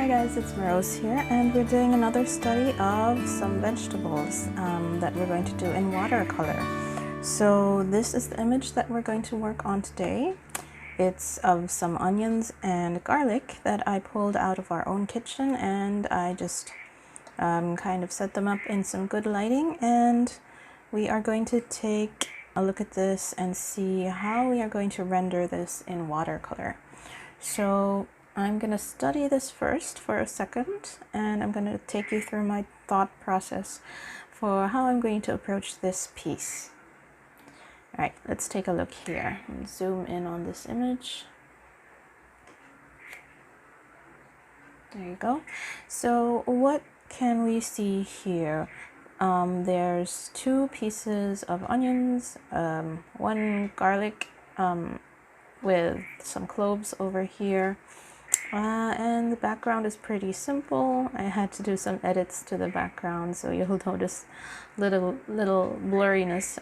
Hi guys, it's Marose here, and we're doing another study of some vegetables that we're going to do in watercolor. So this is the image that we're going to work on today. It's of some onions and garlic that I pulled out of our own kitchen, and I just kind of set them up in some good lighting, and we are going to take a look at this and see how we are going to render this in watercolor. So I'm going to study this first for a second, and I'm going to take you through my thought process for how I'm going to approach this piece. All right, let's take a look here and zoom in on this image. There you go. So what can we see here? There's two pieces of onions, one garlic with some cloves over here, and the background is pretty simple. I had to do some edits to the background, so you'll notice little blurriness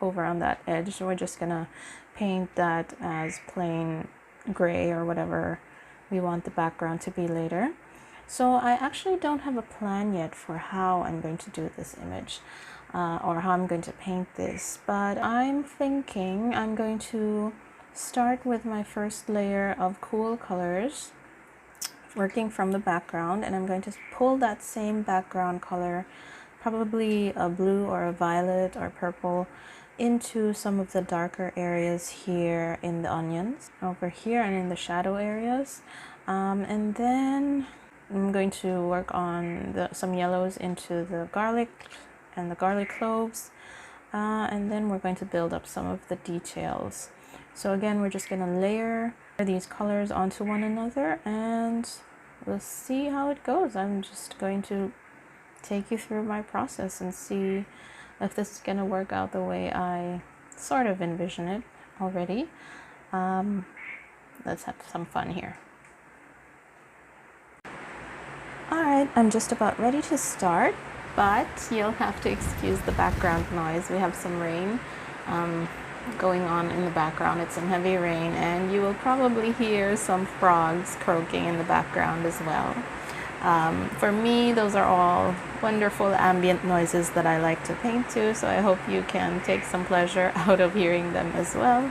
over on that edge. We're just gonna paint that as plain gray or whatever we want the background to be later. So I actually don't have a plan yet for how I'm going to do this image or how I'm going to paint this, but I'm thinking I'm going to start with my first layer of cool colors, working from the background, and I'm going to pull that same background color, probably a blue or a violet or purple, into some of the darker areas here in the onions, over here, and in the shadow areas. And then I'm going to work on some yellows into the garlic and the garlic cloves, and then we're going to build up some of the details. So again, we're just going to layer these colors onto one another, and we'll see how it goes. I'm just going to take you through my process and see if this is going to work out the way I sort of envision it already. Let's have some fun here. Alright, I'm just about ready to start, but you'll have to excuse the background noise. We have some rain going on in the background. It's some heavy rain, and you will probably hear some frogs croaking in the background as well. For me, those are all wonderful ambient noises that I like to paint to, so I hope you can take some pleasure out of hearing them as well.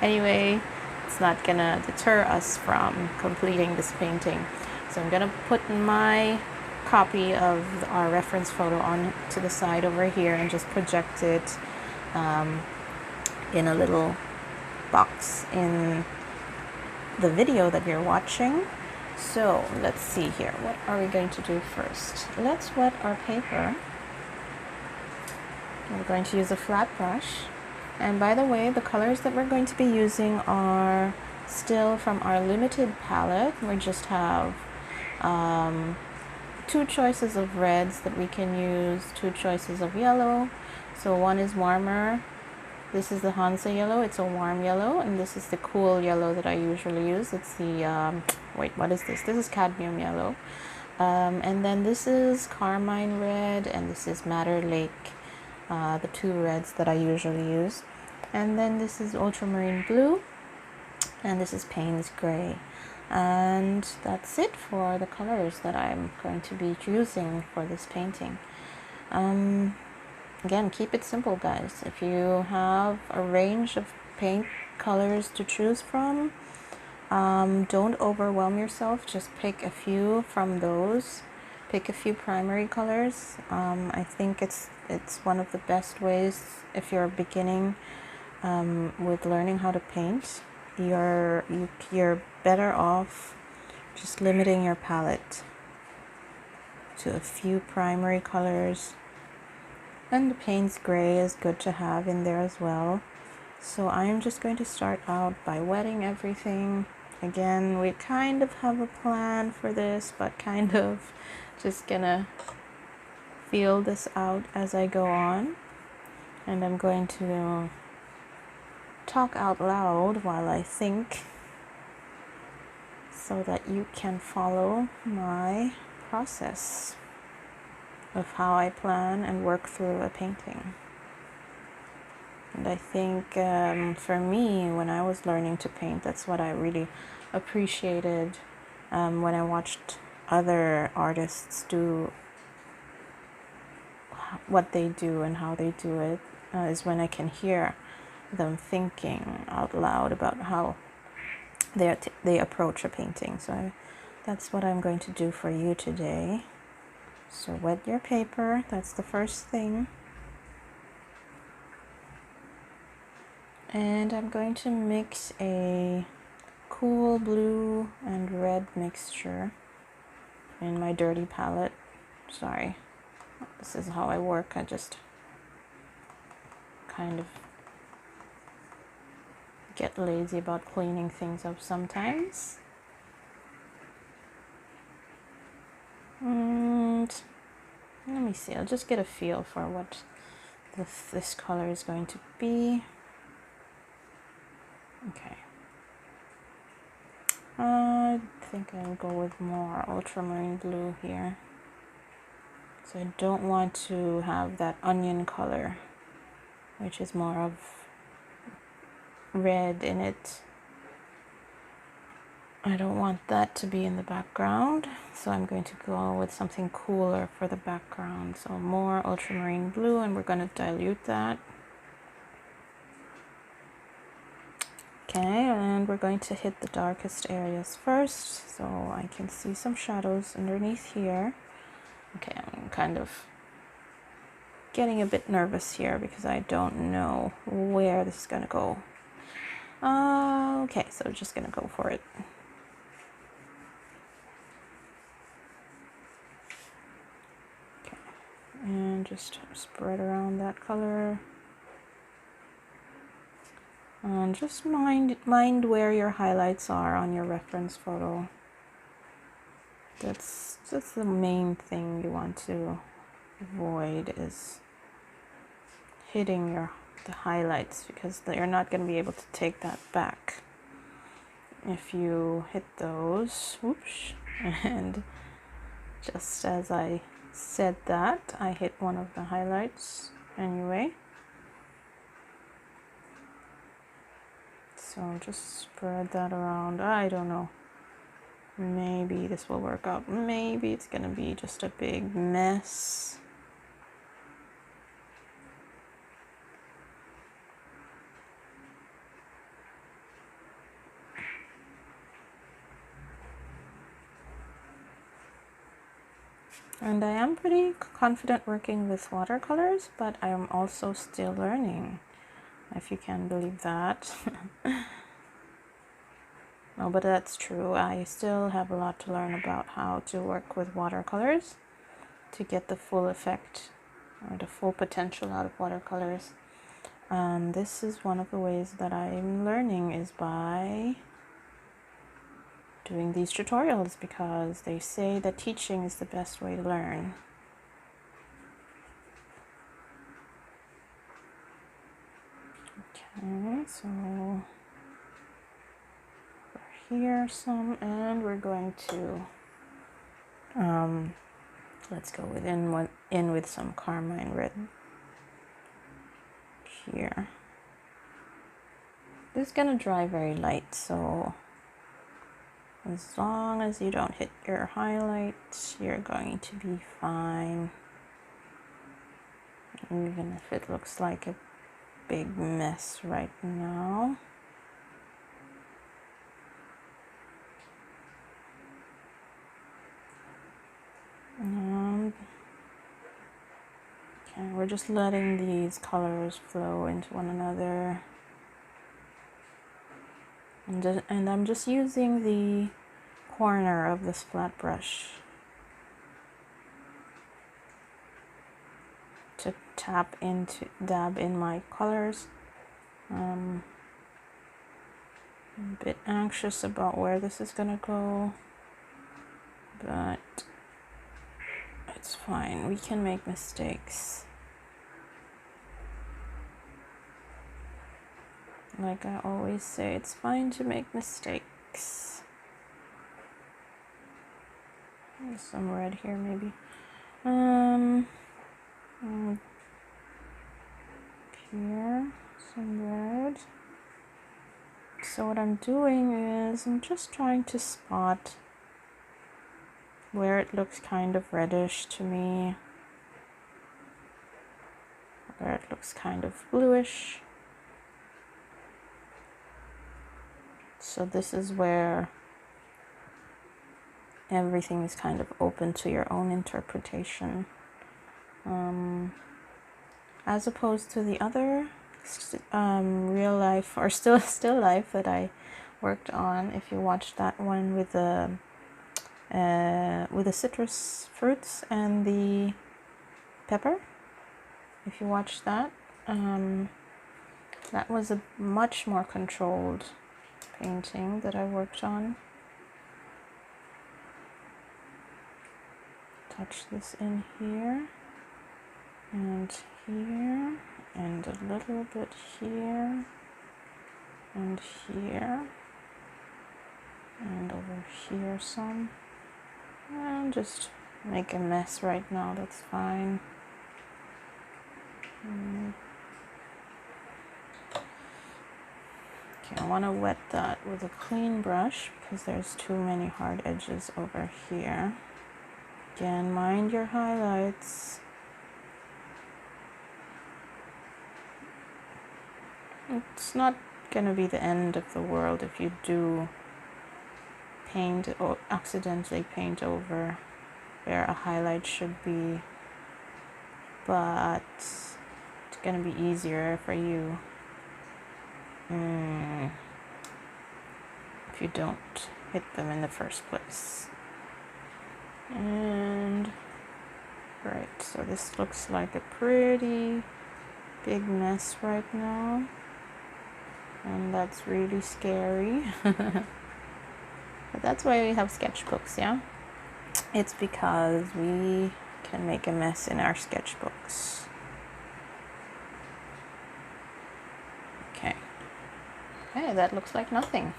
Anyway, it's not gonna deter us from completing this painting. So I'm gonna put my copy of our reference photo on to the side over here and just project it in a little box in the video that you're watching. So let's see here. What are we going to do first? Let's wet our paper. We're going to use a flat brush. And by the way, the colors that we're going to be using are still from our limited palette. We just have two choices of reds that we can use, two choices of yellow. So one is warmer. This is the Hansa Yellow. It's a warm yellow, and this is the cool yellow that I usually use. It's the wait, what is this? This is cadmium yellow, and then this is Carmine Red, and this is Madder Lake, the two reds that I usually use. And then this is Ultramarine Blue, and this is Paynes Gray. And that's it for the colors that I'm going to be using for this painting. Again, keep it simple, guys. If you have a range of paint colors to choose from, don't overwhelm yourself. Just pick a few from those. Pick a few primary colors. I think it's one of the best ways if you're beginning with learning how to paint. You're better off just limiting your palette to a few primary colors, and the Paynes Gray is good to have in there as well. So I'm just going to start out by wetting everything. Again, we kind of have a plan for this, but kind of just gonna feel this out as I go on, and I'm going to talk out loud while I think, so that you can follow my process of how I plan and work through a painting. And I think for me, when I was learning to paint, that's what I really appreciated when I watched other artists do, what they do and how they do it, is when I can hear them thinking out loud about how they approach a painting. So that's what I'm going to do for you today. So wet your paper, that's the first thing. And I'm going to mix a cool blue and red mixture in my dirty palette. Sorry, this is how I work. I just kind of get lazy about cleaning things up sometimes. And let me see, I'll just get a feel for what this color is going to be. Okay. I think I'll go with more ultramarine blue here. So I don't want to have that onion color, which is more of red in it. I don't want that to be in the background, so I'm going to go with something cooler for the background. So more ultramarine blue, and we're going to dilute that. Okay, and we're going to hit the darkest areas first, so I can see some shadows underneath here. Okay, I'm kind of getting a bit nervous here because I don't know where this is going to go. Okay, so just going to go for it. Okay, and just spread around that color. And just mind where your highlights are on your reference photo. That's the main thing you want to avoid, is hitting the highlights, because you're not going to be able to take that back if you hit those. Whoops. And just as I said that, I hit one of the highlights anyway. So just spread that around. I don't know. Maybe this will work out. Maybe it's gonna be just a big mess. And I am pretty confident working with watercolors, but I am also still learning, if you can believe that. No, but that's true. I still have a lot to learn about how to work with watercolors to get the full effect or the full potential out of watercolors. This is one of the ways that I'm learning, is by doing these tutorials, because they say that teaching is the best way to learn. Okay, so here some, and we're going to let's go in with some Carmine red here. This is gonna dry very light, so as long as you don't hit your highlights, you're going to be fine, even if it looks like a big mess right now. Okay, we're just letting these colors flow into one another. And I'm just using the corner of this flat brush to dab in my colors. I'm a bit anxious about where this is gonna go, but it's fine. We can make mistakes. Like I always say, it's fine to make mistakes. There's some red here, maybe. Here, some red. So what I'm doing is I'm just trying to spot where it looks kind of reddish to me, where it looks kind of bluish. So this is where everything is kind of open to your own interpretation. As opposed to the other real life or still life that I worked on. If you watched that one with the citrus fruits and the pepper, if you watched that, that was a much more controlled painting that I worked on. Touch this in here and here and a little bit here and here and over here some, and just make a mess right now. That's fine. Okay, I want to wet that with a clean brush because there's too many hard edges over here. Again, mind your highlights. It's not gonna be the end of the world if you do paint or accidentally paint over where a highlight should be, but it's gonna be easier for you if you don't hit them in the first place. And right, so this looks like a pretty big mess right now, and that's really scary. But that's why we have sketchbooks, yeah? It's because we can make a mess in our sketchbooks. Okay, that looks like nothing.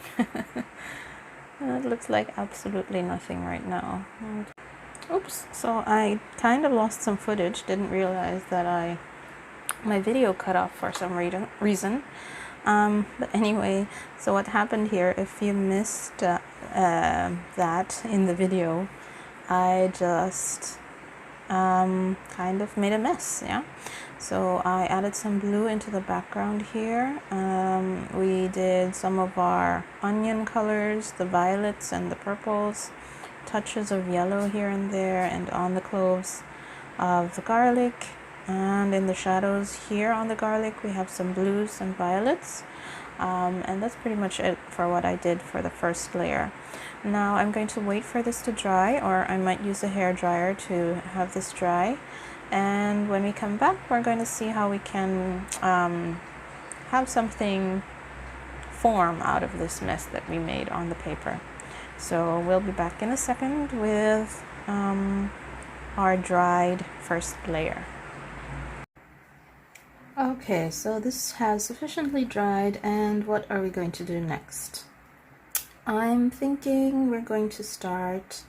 That looks like absolutely nothing right now. Oops, so I kind of lost some footage, didn't realize that my video cut off for some reason. But anyway, so what happened here, if you missed that in the video, I just kind of made a mess, yeah? So I added some blue into the background here. We did some of our onion colors, the violets and the purples, touches of yellow here and there, and on the cloves of the garlic. And in the shadows here on the garlic, we have some blues and violets. And that's pretty much it for what I did for the first layer. Now I'm going to wait for this to dry, or I might use a hair dryer to have this dry. And when we come back, we're going to see how we can have something form out of this mess that we made on the paper. So we'll be back in a second with our dried first layer. Okay, so this has sufficiently dried, and what are we going to do next? I'm thinking we're going to start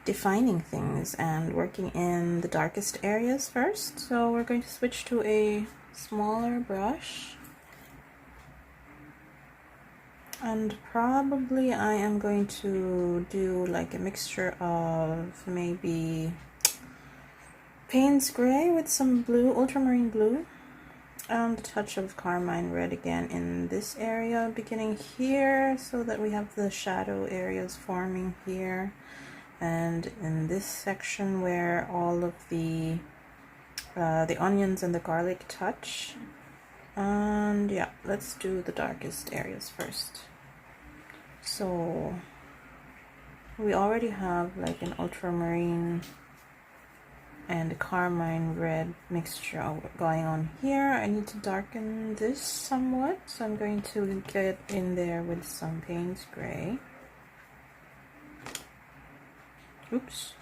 defining things and working in the darkest areas first. So we're going to switch to a smaller brush, and probably I am going to do like a mixture of maybe Paynes Gray with some blue, Ultramarine Blue, and a touch of Carmine Red again in this area, beginning here, so that we have the shadow areas forming here, and in this section where all of the onions and the garlic touch. And yeah, let's do the darkest areas first. So we already have like an ultramarine and carmine red mixture going on here. I need to darken this somewhat, so I'm going to get in there with some Paynes Gray. Oops.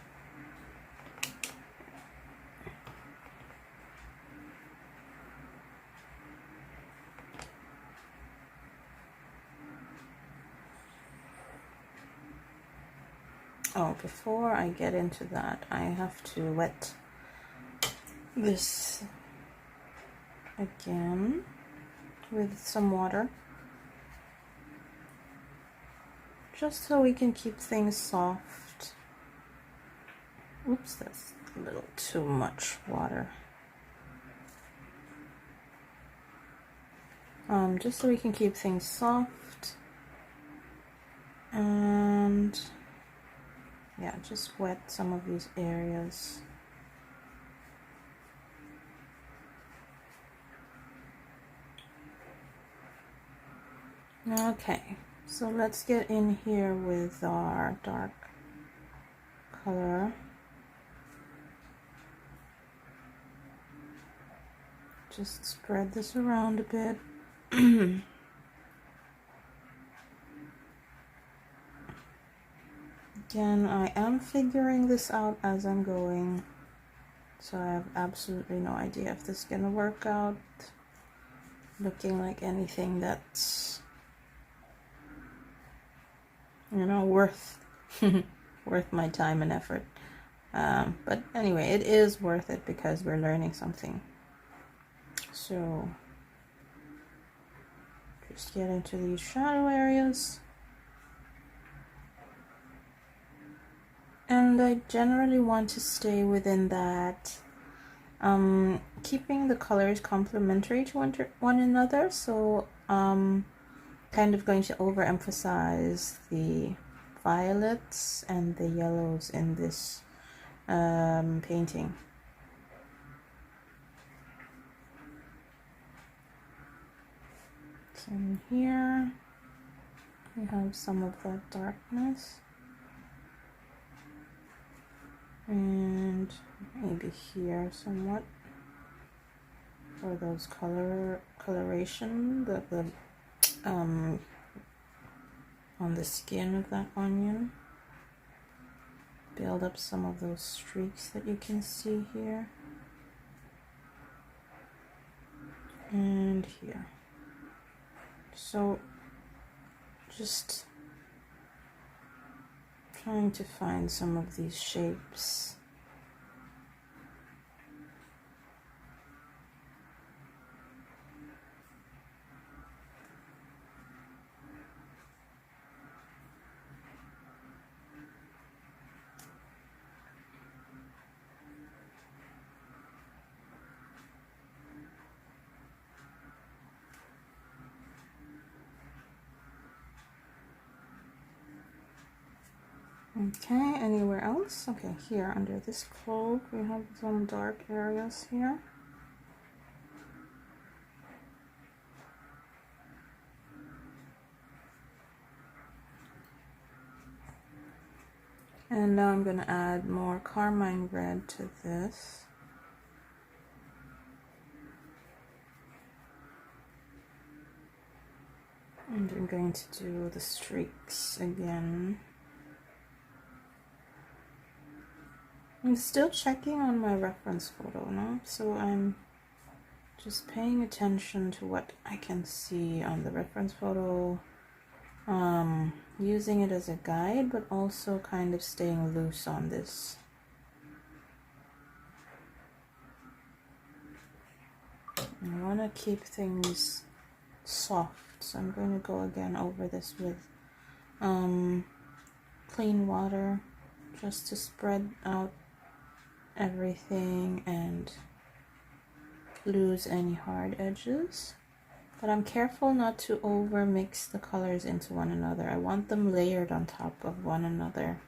Oh, before I get into that, I have to wet this again with some water, just so we can keep things soft Oops, that's a little too much water. Just so we can keep things soft. And yeah, just wet some of these areas. Okay, so let's get in here with our dark color. Just spread this around a bit. Again, I am figuring this out as I'm going, so I have absolutely no idea if this is gonna work out looking like anything that's, you know, worth worth my time and effort. But anyway, it is worth it because we're learning something. So just get into these shadow areas. And I generally want to stay within that, keeping the colors complementary to one another. So kind of going to overemphasize the violets and the yellows in this painting. So in here we have some of that darkness, and maybe here somewhat for those coloration, the on the skin of that onion. Build up some of those streaks that you can see here and here. So just trying to find some of these shapes. Okay, anywhere else? Okay, here under this cloak we have some dark areas here. And now I'm going to add more carmine red to this. And I'm going to do the streaks again. I'm still checking on my reference photo now, so I'm just paying attention to what I can see on the reference photo, using it as a guide, but also kind of staying loose on this. I want to keep things soft, so I'm going to go again over this with clean water just to spread out everything and lose any hard edges. But I'm careful not to over mix the colors into one another. I want them layered on top of one another.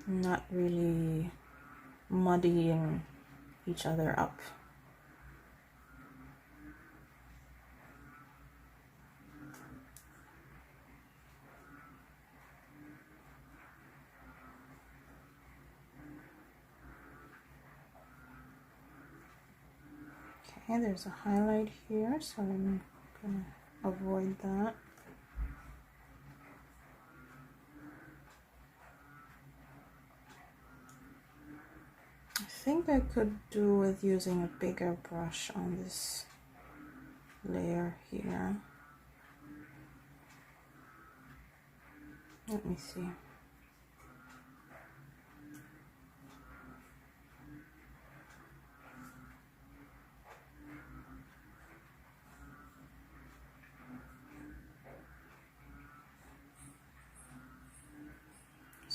Not really muddying each other up. Okay, there's a highlight here, so I'm gonna avoid that. I think I could do with using a bigger brush on this layer here. Let me see.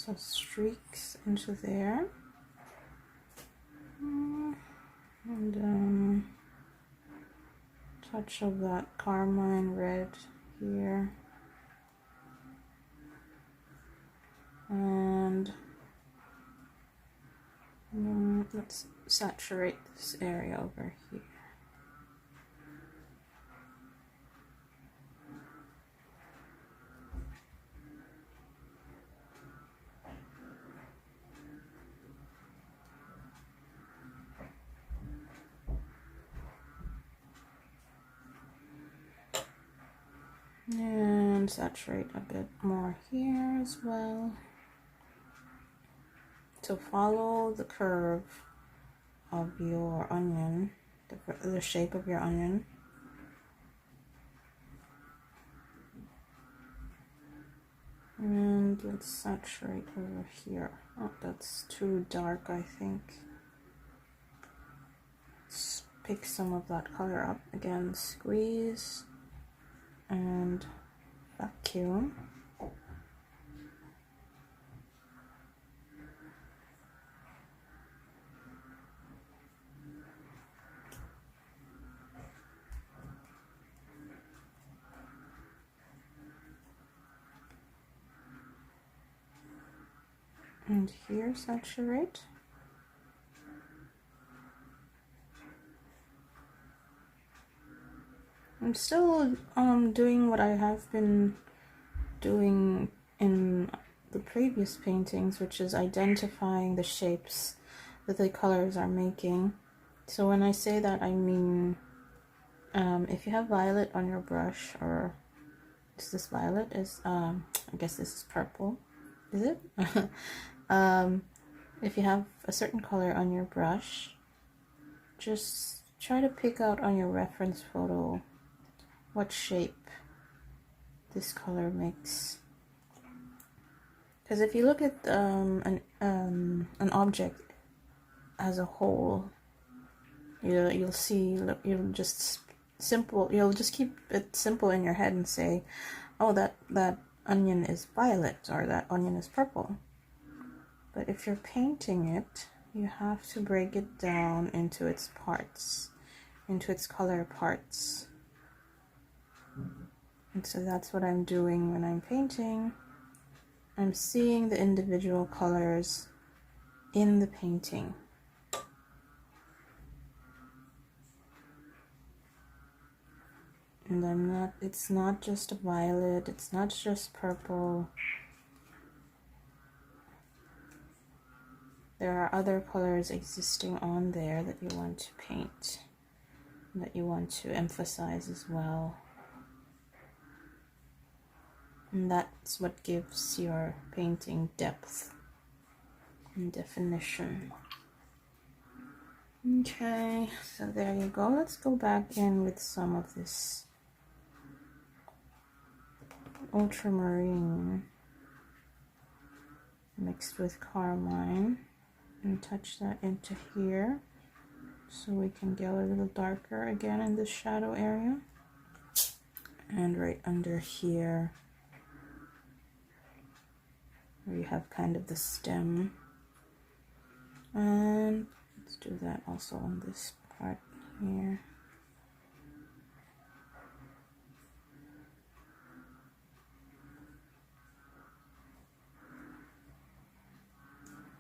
some streaks into there. And touch of that carmine red here. And let's saturate this area over here. And saturate a bit more here as well. To follow the curve of your onion, the shape of your onion. And let's saturate over here. Oh, that's too dark, I think. Let's pick some of that color up. Again, squeeze and vacuum. And here, saturate. I'm still doing what I have been doing in the previous paintings, which is identifying the shapes that the colors are making. So when I say that, I mean if you have violet on your brush, or is this violet? I guess this is purple. Is it? If you have a certain color on your brush, just try to pick out on your reference photo what shape this color makes. Because if you look at an object as a whole, you'll see, you'll just keep it simple in your head and say, oh, that onion is violet, or that onion is purple. But if you're painting it, you have to break it down into its parts, into its color parts. And so that's what I'm doing when I'm painting. I'm seeing the individual colors in the painting. And it's not just a violet, it's not just purple. There are other colors existing on there that you want to paint, that you want to emphasize as well. And that's what gives your painting depth and definition. Okay, so there you go. Let's go back in with some of this ultramarine mixed with carmine, and touch that into here so we can go a little darker again in the shadow area, and right under here where you have kind of the stem. And let's do that also on this part here.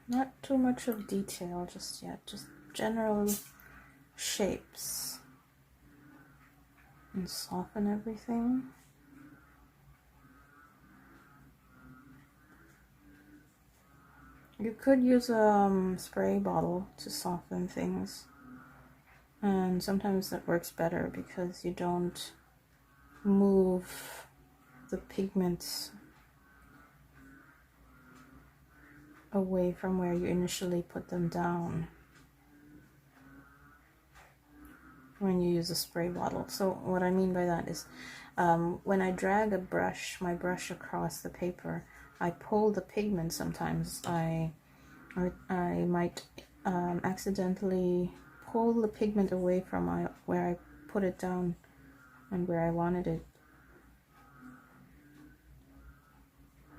Not too much of detail just yet, just general shapes. And soften everything. You could use a spray bottle to soften things, and sometimes that works better because you don't move the pigments away from where you initially put them down when you use a spray bottle. So what I mean by that is when I drag my brush across the paper, I pull the pigment sometimes. I might accidentally pull the pigment away from where I put it down and where I wanted it.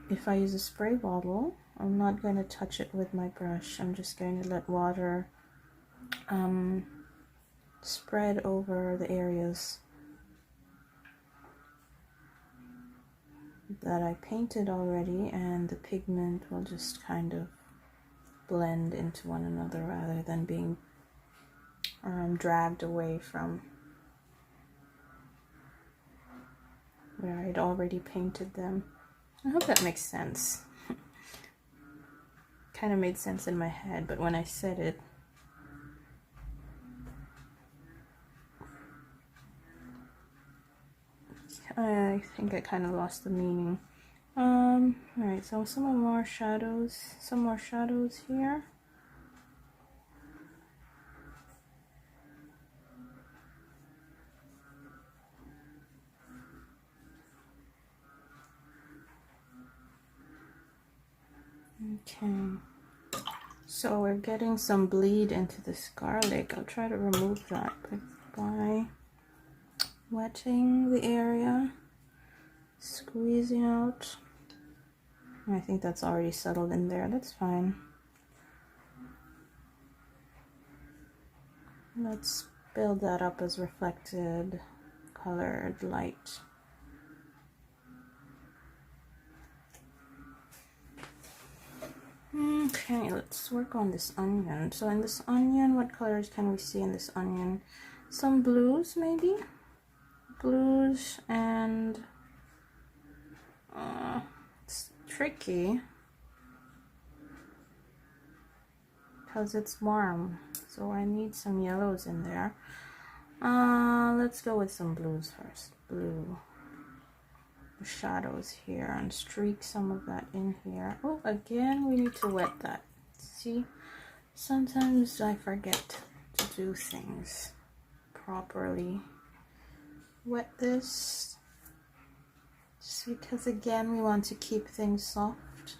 If I use a spray bottle, I'm not going to touch it with my brush. I'm just going to let water spread over the areas that I painted already, and the pigment will just kind of blend into one another rather than being dragged away from where I'd already painted them. I hope that makes sense. Kind of made sense in my head, but when I said it, I think I kind of lost the meaning. Alright, so some more shadows here. Okay, so we're getting some bleed into this garlic. I'll try to remove that by wetting the area, squeezing out. I think that's already settled in there. That's fine. Let's build that up as reflected colored light. Okay, let's work on this onion. So in this onion, what colors can we see in this onion? Some blues, maybe? Blues, and it's tricky because it's warm, so I need some yellows in there. Let's go with some blues first. Blue. The shadows here, and streak some of that in here. Oh, again, we need to wet that. See, sometimes I forget to do things properly. Wet this, just because again we want to keep things soft.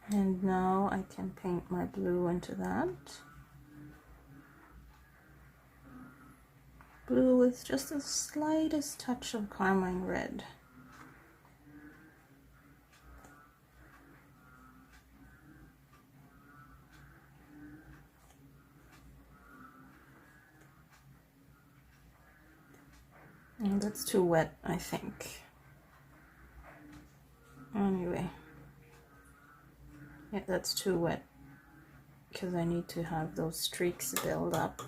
And now I can paint my blue into that. Blue with just the slightest touch of carmine red. And that's too wet, I think. Anyway. Yeah, that's too wet because I need to have those streaks build up.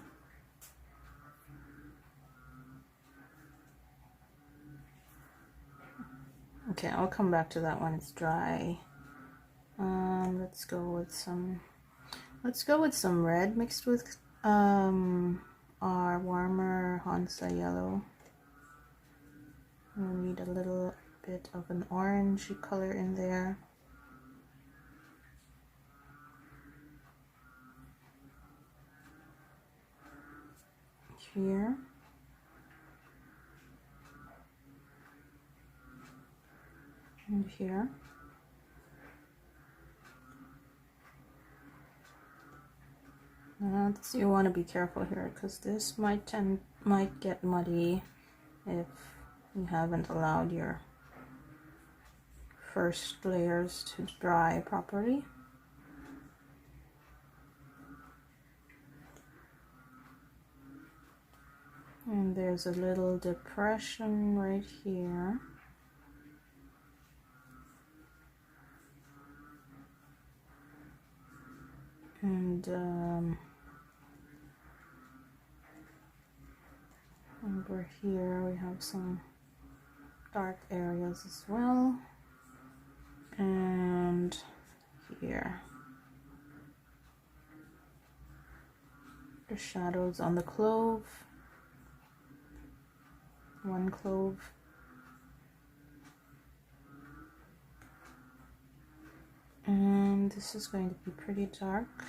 Okay, I'll come back to that when it's dry. Let's go with some red mixed with our warmer Hansa Yellow. We'll need a little bit of an orangey color in there. Here. And here. You want to be careful here because this might get muddy if you haven't allowed your first layers to dry properly. And there's a little depression right here. And over here we have some dark areas as well. And here. The shadows on the clove. One clove. And this is going to be pretty dark.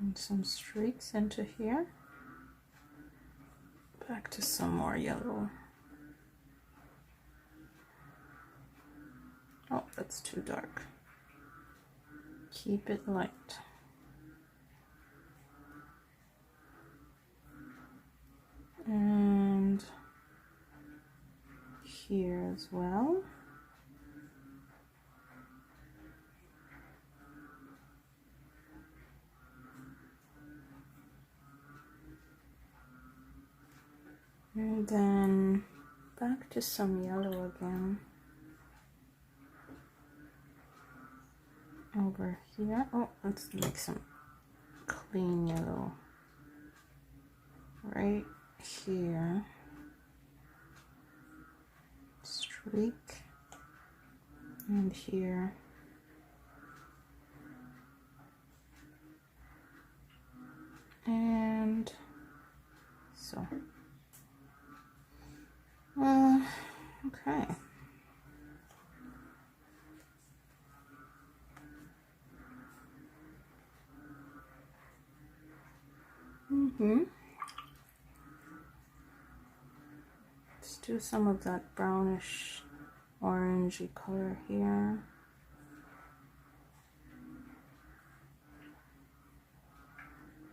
And some streaks into here. Back to some more yellow. Oh, that's too dark. Keep it light. And here as well. And then back to some yellow again. Over here. Oh, let's make some clean yellow. Right here. Streak. And here. And so. Okay. Let's do some of that brownish orangey color here.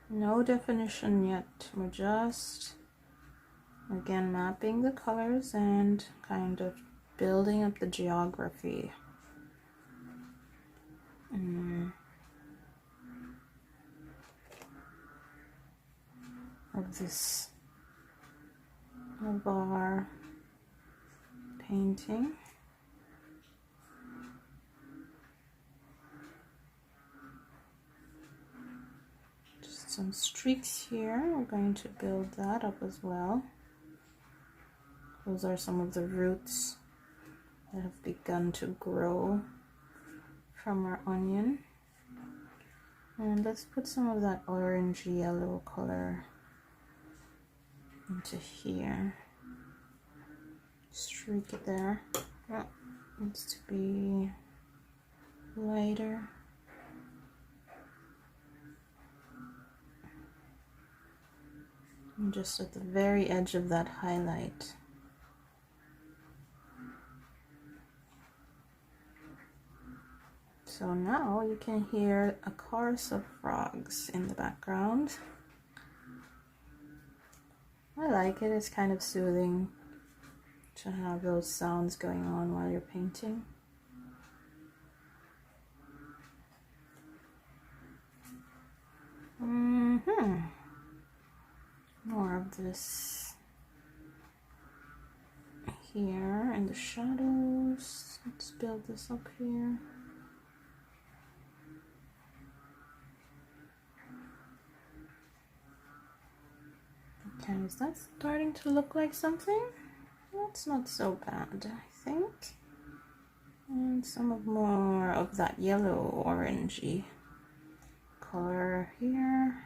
No definition yet. We're just, again, mapping the colors and kind of building up the geography. Of this, of our painting. Just some streaks here. We're going to build that up as well. Those are some of the roots that have begun to grow from our onion. And let's put some of that orange yellow color into here. Streak it there. Oh, needs to be lighter. And just at the very edge of that highlight. So now you can hear a chorus of frogs in the background. I like it, it's kind of soothing to have those sounds going on while you're painting. More of this here in the shadows. Let's build this up here. Okay, is that starting to look like something? That's not so bad, I think. And some more of that yellow orangey color here.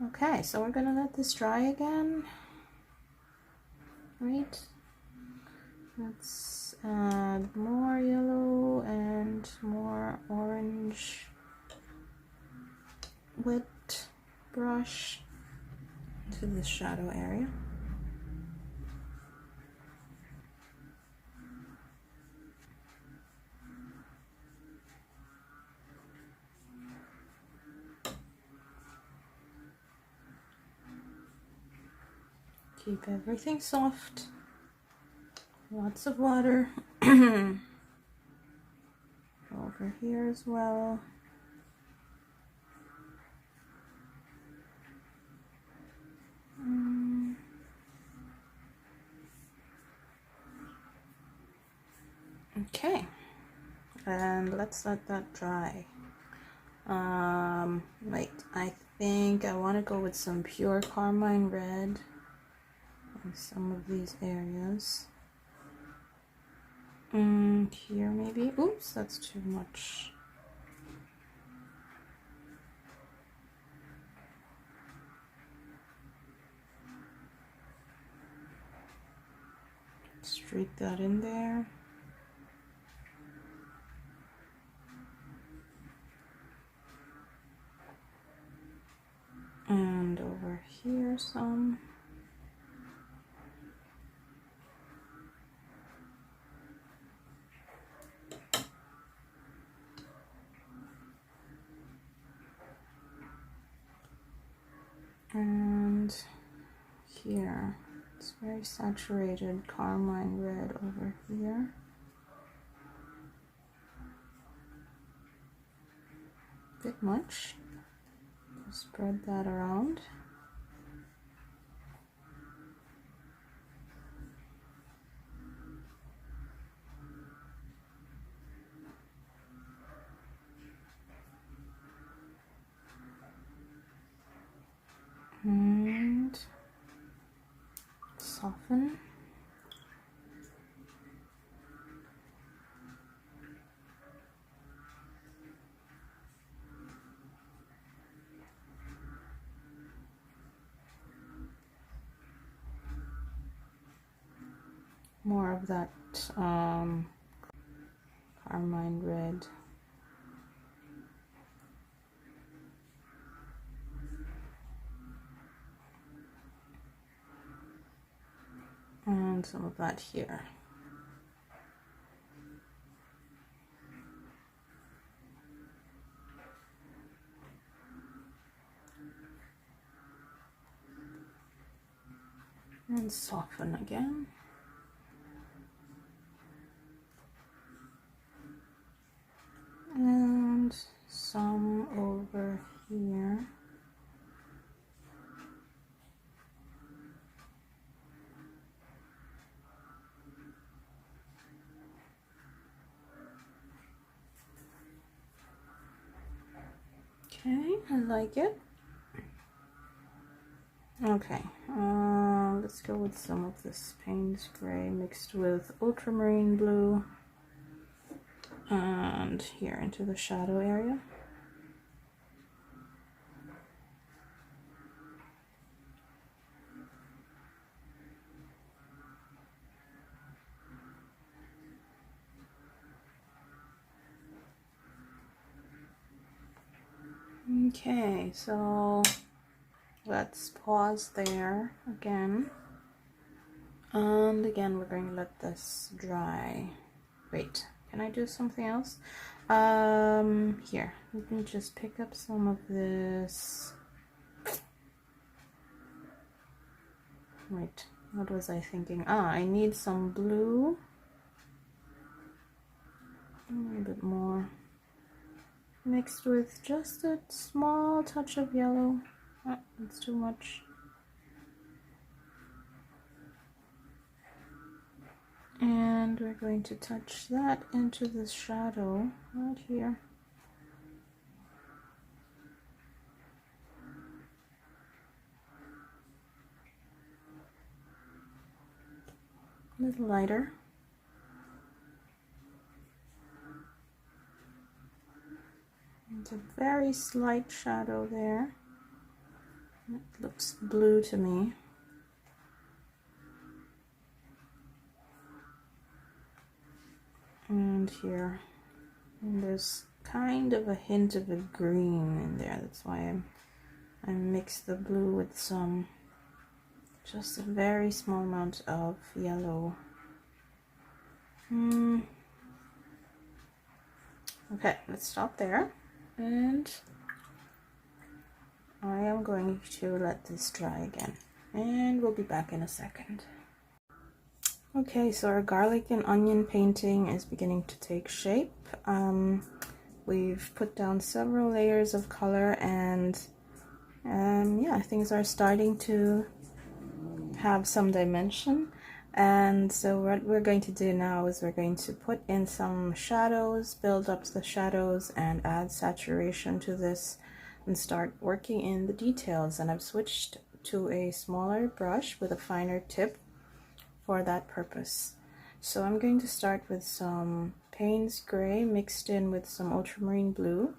Okay, so we're gonna let this dry again. Right? Let's add more yellow and more orange wet brush to the shadow area. Keep everything soft. Lots of water. Over here as well. Okay, and let's let that dry. Wait, I think I want to go with some pure carmine red in some of these areas. Here maybe. Oops, that's too much. Streak that in there. And over here some. here. It's very saturated carmine red over here. Bit much. Spread that around. And soften. More of that carmine red. And some of that here. And soften again. And some over here. Okay, I like it. Okay, let's go with some of this Paynes Gray mixed with Ultramarine Blue. And here into the shadow area. Okay, so let's pause there again. And again, we're going to let this dry. Wait, can I do something else? Here, we can just pick up some of this. Wait, what was I thinking? I need some blue. A little bit more. Mixed with just a small touch of yellow. That's too much. And we're going to touch that into the shadow right here. A little lighter. It's a very slight shadow there. It looks blue to me. And here, and there's kind of a hint of a green in there. That's why I mixed the blue with some, just a very small amount of yellow. Okay, let's stop there. And I am going to let this dry again. And we'll be back in a second. Okay, so our garlic and onion painting is beginning to take shape. We've put down several layers of color, and yeah, things are starting to have some dimension. And so what we're going to do now is we're going to put in some shadows, build up the shadows, and add saturation to this and start working in the details. And I've switched to a smaller brush with a finer tip for that purpose. So I'm going to start with some Paynes Gray mixed in with some Ultramarine Blue.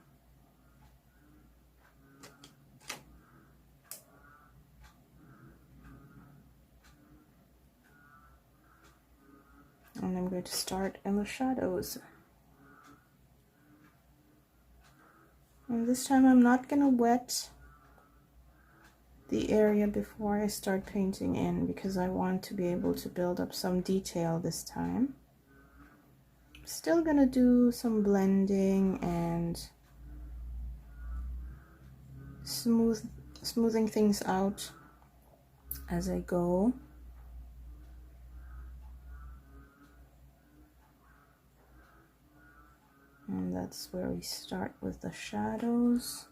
And I'm going to start in the shadows. And this time I'm not going to wet the area before I start painting in, because I want to be able to build up some detail this time. Still gonna do some blending and smoothing things out as I go. And that's where we start with the shadows.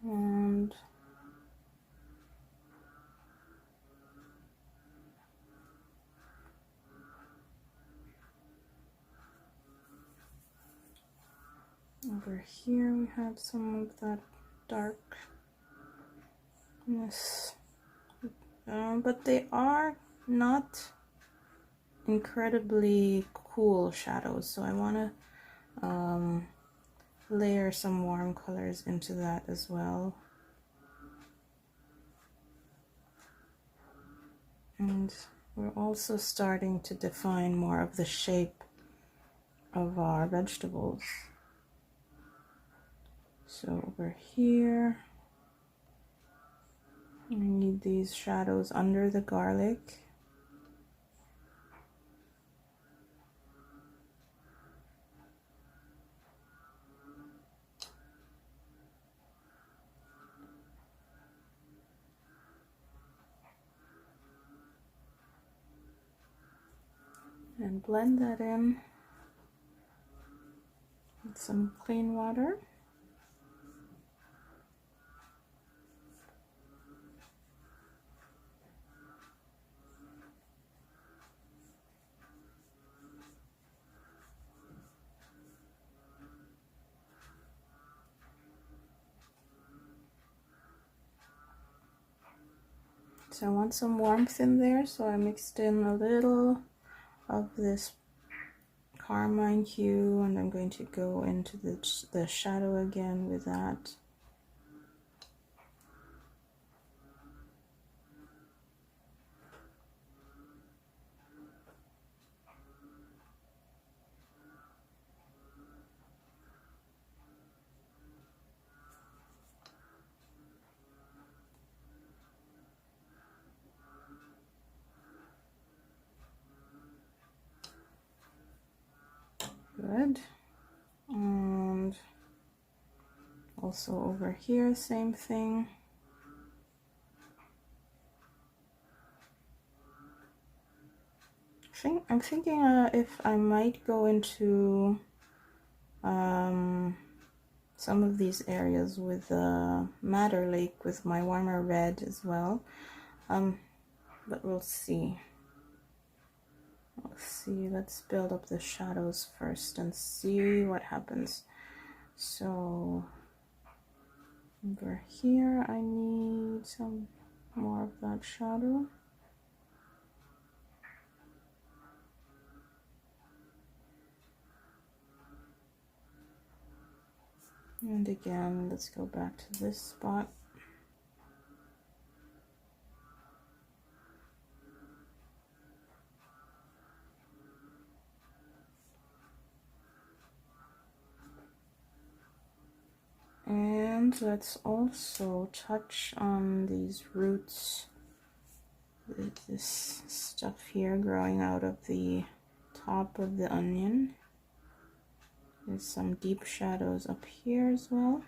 And over here we have some of that darkness, but they are not incredibly cool shadows, so I want to layer some warm colors into that as well. And we're also starting to define more of the shape of our vegetables. So over here, I need these shadows under the garlic. And blend that in with some clean water. So I want some warmth in there, so I mixed in a little of this Carmine Hue, and I'm going to go into the shadow again with that. Good. And also over here, same thing. I'm thinking if I might go into some of these areas with Madder Lake with my warmer red as well, but we'll see. Let's build up the shadows first and see what happens. So over here I need some more of that shadow. And again, let's go back to this spot. And let's also touch on these roots with this stuff here growing out of the top of the onion. There's some deep shadows up here as well.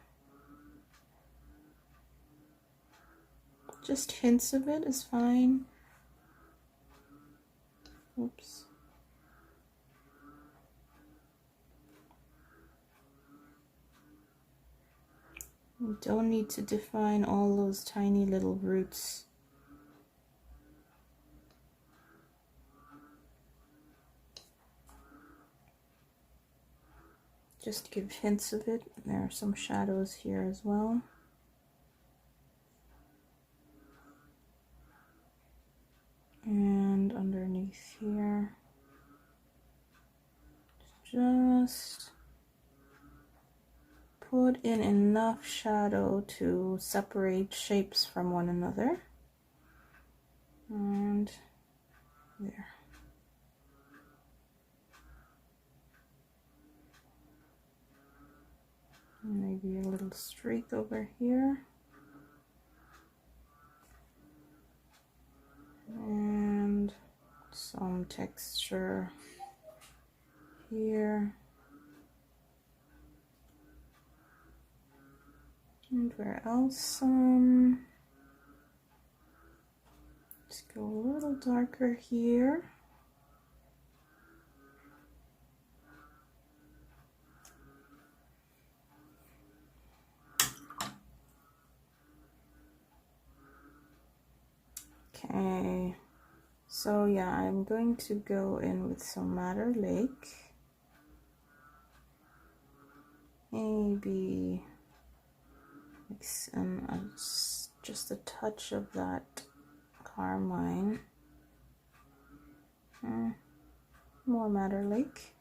Just hints of it is fine. Oops. You don't need to define all those tiny little roots. Just give hints of it. There are some shadows here as well. And underneath here, just put in enough shadow to separate shapes from one another. And there. Maybe a little streak over here. And some texture here. And where else? Go a little darker here. Okay, so yeah, I'm going to go in with some Madder Lake. Maybe mix in just a touch of that Carmine. More Madder Lake.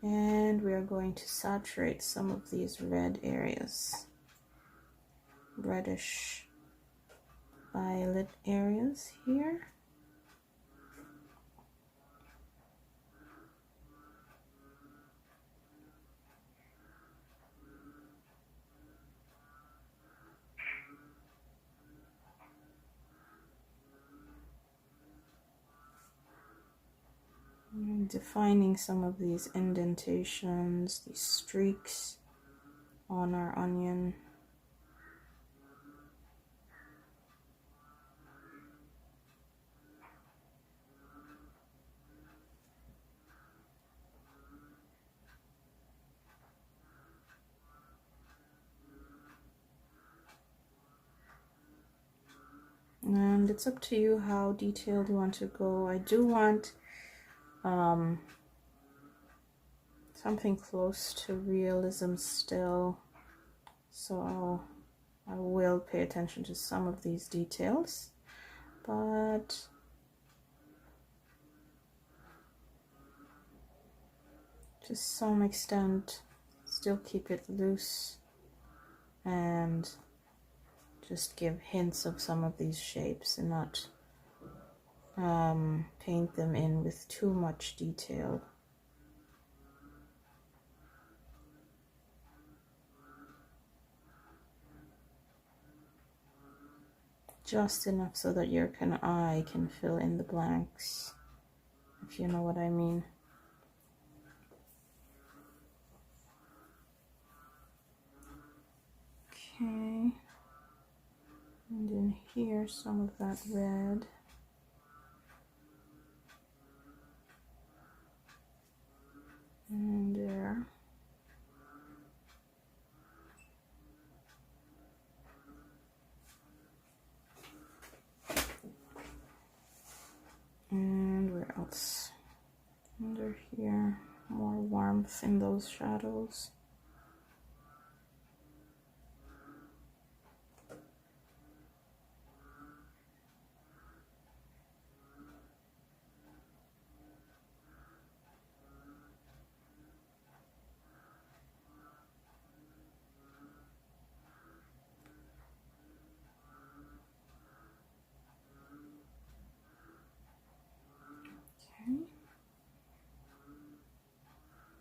And we are going to saturate some of these red areas. Reddish violet areas here. And defining some of these indentations, these streaks on our onion. And it's up to you how detailed you want to go. I do want something close to realism still, so I will pay attention to some of these details, but to some extent still keep it loose and just give hints of some of these shapes and not paint them in with too much detail. Just enough so that your eye can fill in the blanks, if you know what I mean. Okay, and then here some of that red. And there. And where else? Under here, more warmth in those shadows.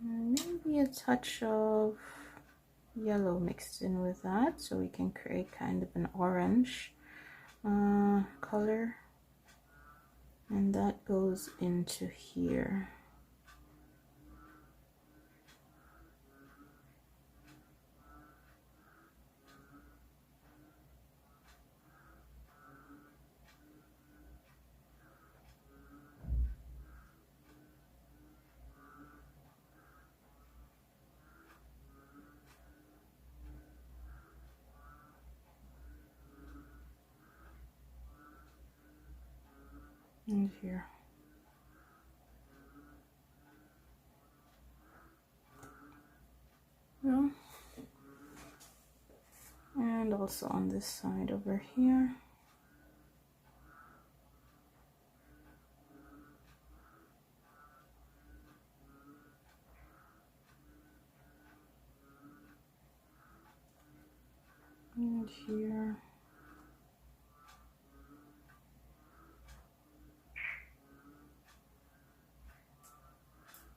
Maybe a touch of yellow mixed in with that, so we can create kind of an orange color, and that goes into here. And here. Yeah. And also on this side over here. And here.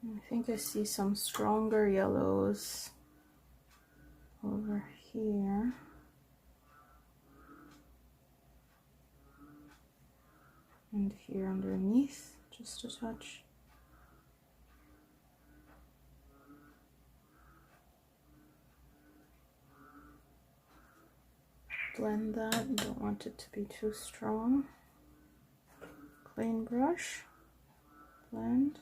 I think I see some stronger yellows over here. And here underneath, just a touch. Blend that, you don't want it to be too strong. clean brush, blend.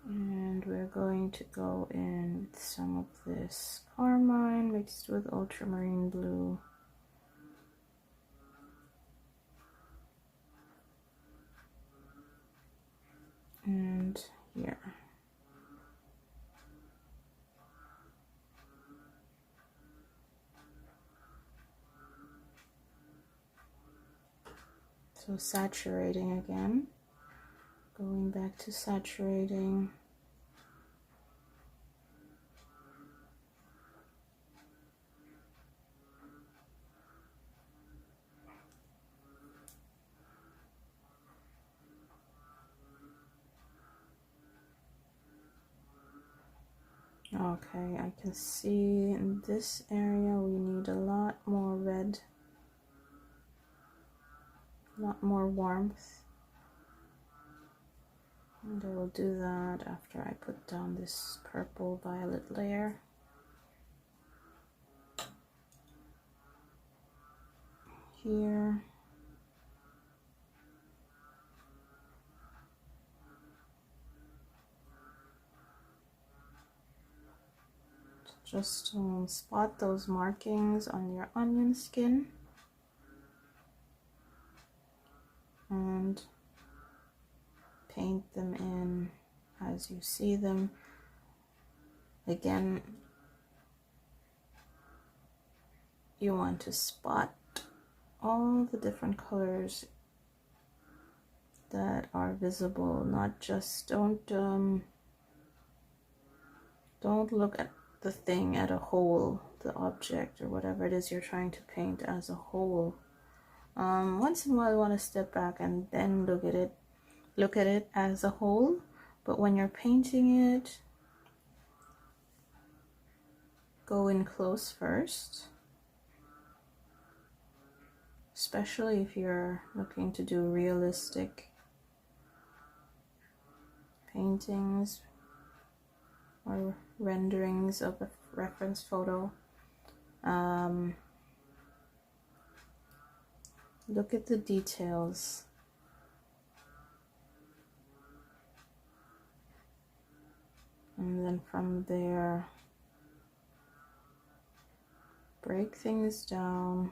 And we're going to go in with some of this Carmine mixed with Ultramarine Blue. And here. So saturating again, going back to saturating. Okay, I can see in this area we need a lot more red, a lot more warmth. And I will do that after I put down this purple violet layer. Here. Just spot those markings on your onion skin and paint them in as you see them. Again, you want to spot all the different colors that are visible, not just don't look at the thing at a whole, the object or whatever it is you're trying to paint as a whole. Once in a while you want to step back and then look at it as a whole, but when you're painting it, go in close first, especially if you're looking to do realistic paintings or renderings of a reference photo. Look at the details. And then from there, break things down,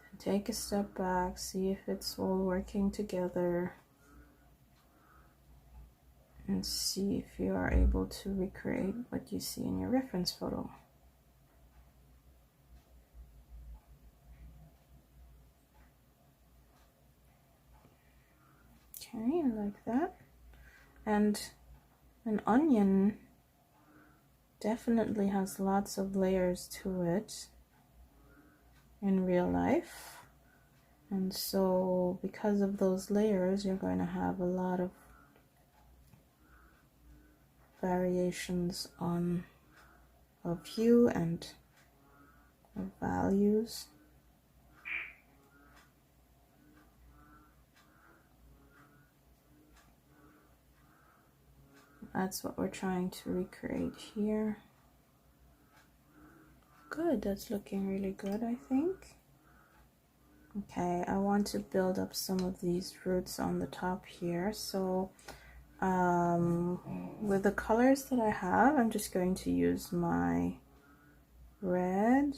then take a step back, see if it's all working together, and see if you are able to recreate what you see in your reference photo. Okay, I like that. And an onion definitely has lots of layers to it in real life. And so because of those layers, you're going to have a lot of variations of hue and of values. That's what we're trying to recreate here. Good, that's looking really good, I think. Okay, I want to build up some of these roots on the top here. So with the colors that I have, I'm just going to use my red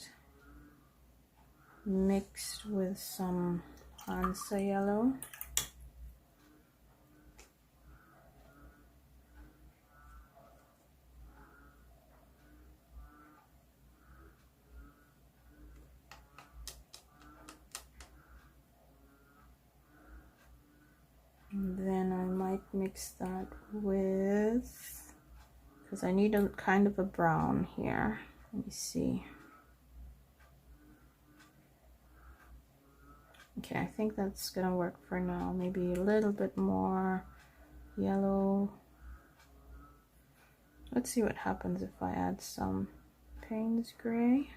mixed with some Hansa Yellow. And then I might mix that with, because I need a kind of a brown here. Let me see. Okay, I think that's gonna work for now. Maybe a little bit more yellow. Let's see what happens if I add some Paynes Gray.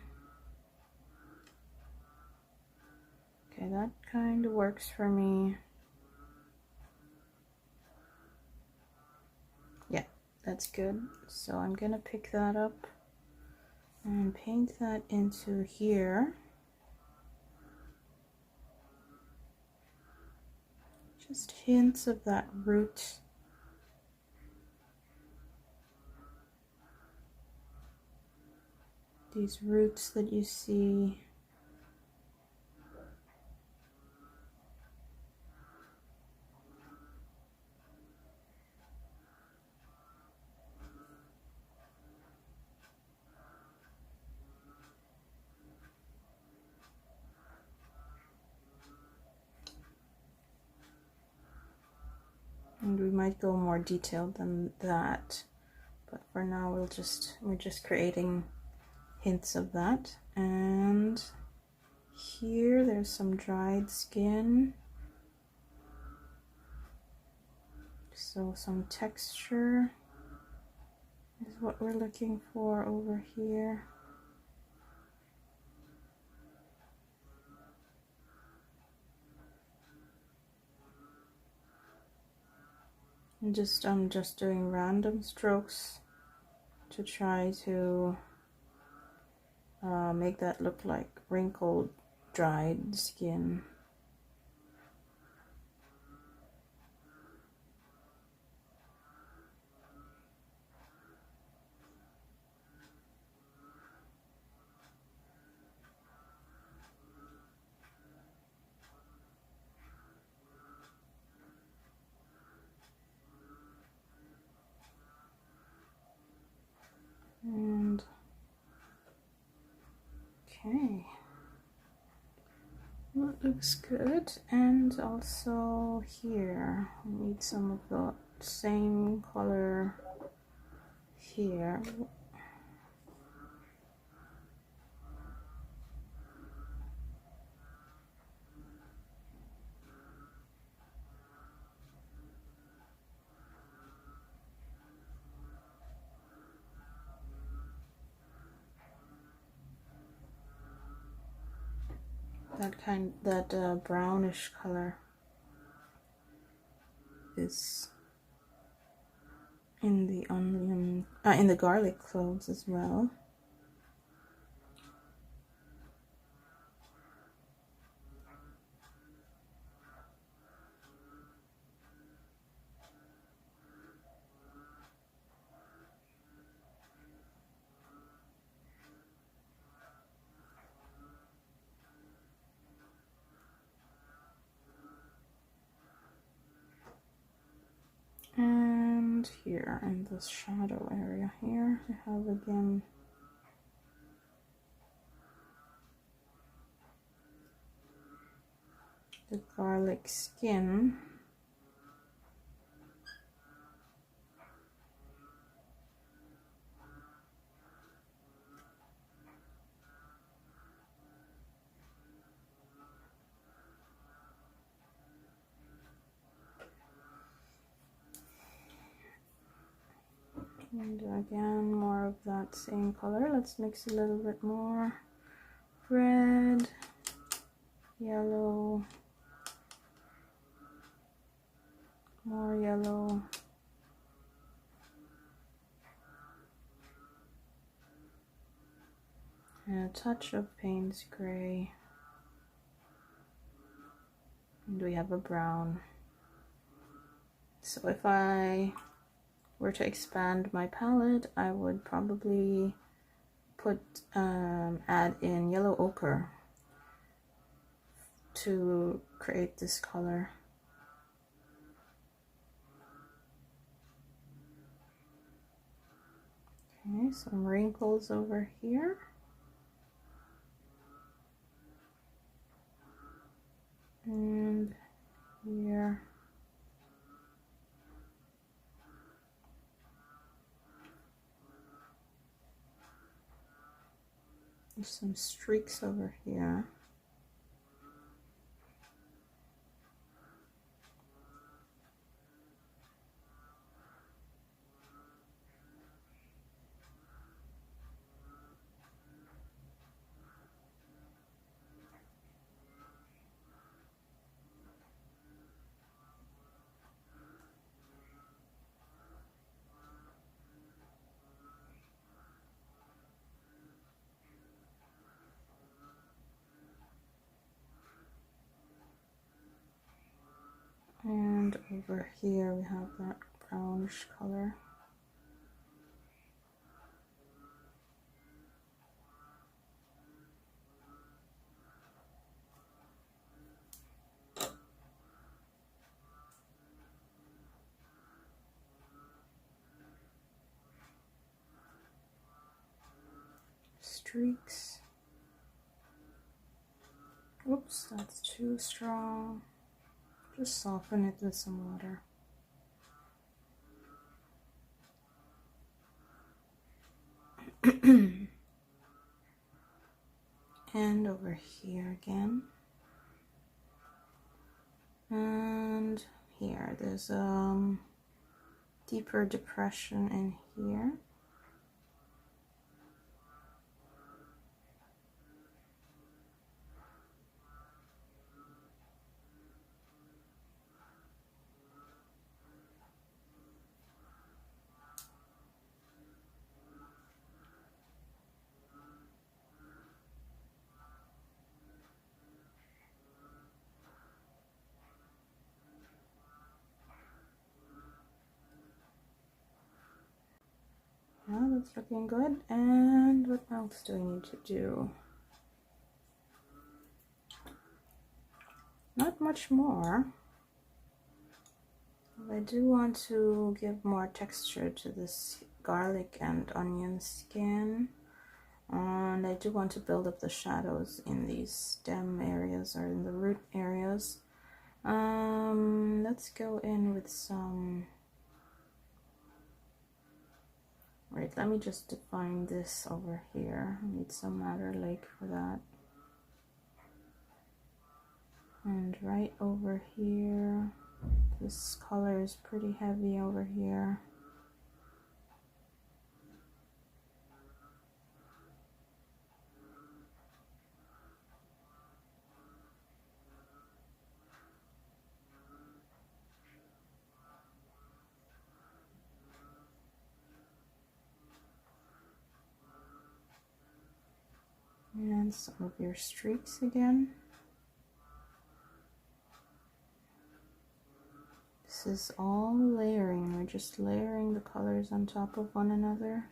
Okay, that kind of works for me. Yeah, that's good. So I'm gonna pick that up and paint that into here. Just hints of that root. These roots that you see. And we might go more detailed than that, but for now we're just creating hints of that. And here there's some dried skin, so some texture is what we're looking for over here. And I'm just doing random strokes to try to make that look like wrinkled, dried skin. And okay, that looks good. And also here we need some of the same color here. That brownish color is in the onion, in the garlic cloves as well. And here in this shadow area here, I have again the garlic skin. And again, more of that same color. Let's mix a little bit more. Red, yellow, more yellow. And a touch of Paynes Gray. And we have a brown. So if I were to expand my palette, I would probably add in yellow ochre to create this color. Okay, some wrinkles over here. And here. There's some streaks over here. And over here we have that brownish color. Streaks. Oops, that's too strong. Just soften it with some water. And over here again. And here, there's a deeper depression in here. Yeah, that's looking good. And what else do I need to do? Not much more. I do want to give more texture to this garlic and onion skin. And I do want to build up the shadows in these stem areas or in the root areas. Let's go in with some... Right, let me just define this over here. I need some Madder Lake for that. And right over here, this color is pretty heavy over here. And some of your streaks again. This is all layering. We're just layering the colors on top of one another.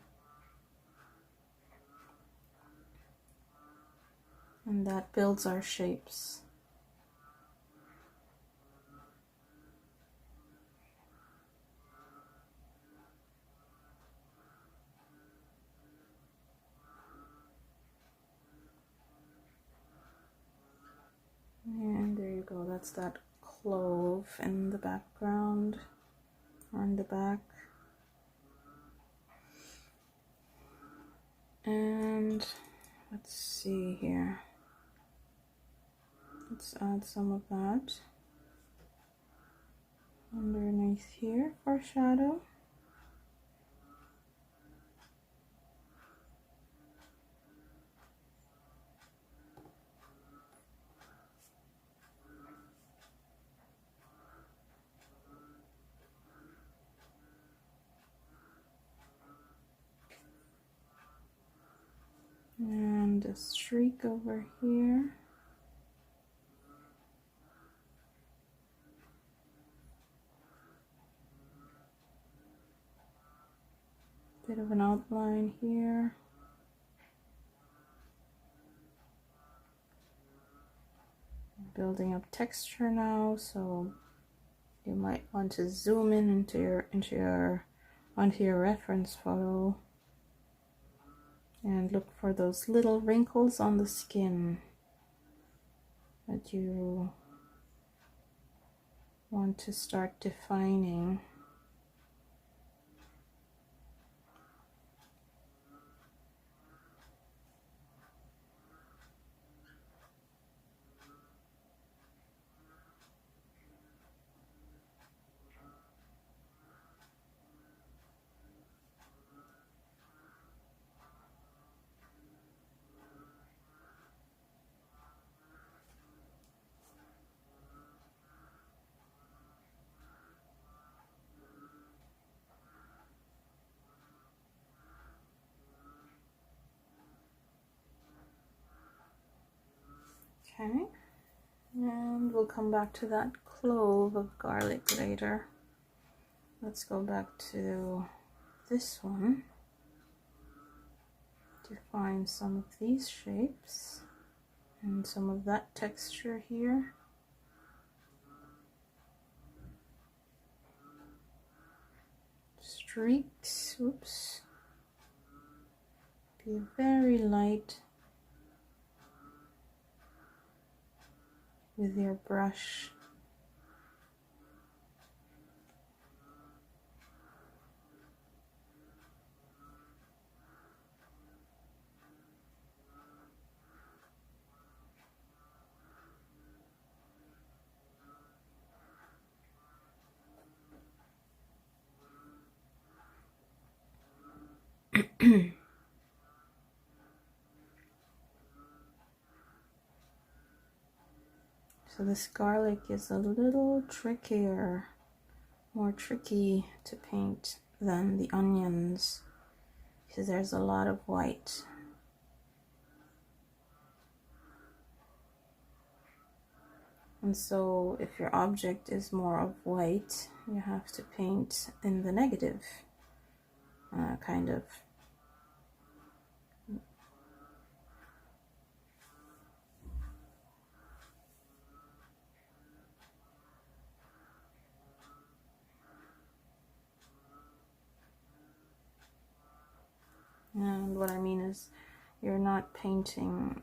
And that builds our shapes. And there you go, that's that clove in the background, on the back. And let's see here. Let's add some of that underneath here for shadow. And a streak over here. Bit of an outline here. Building up texture now, so you might want to zoom in onto your reference photo and look for those little wrinkles on the skin that you want to start defining. Okay, And we'll come back to that clove of garlic later. Let's go back to this one to find some of these shapes and some of that texture here. Streaks, oops. Be very light with your brush. So this garlic is a little trickier, more tricky to paint than the onions because there's a lot of white. And so if your object is more of white, you have to paint in the negative, kind of. And what I mean is you're not painting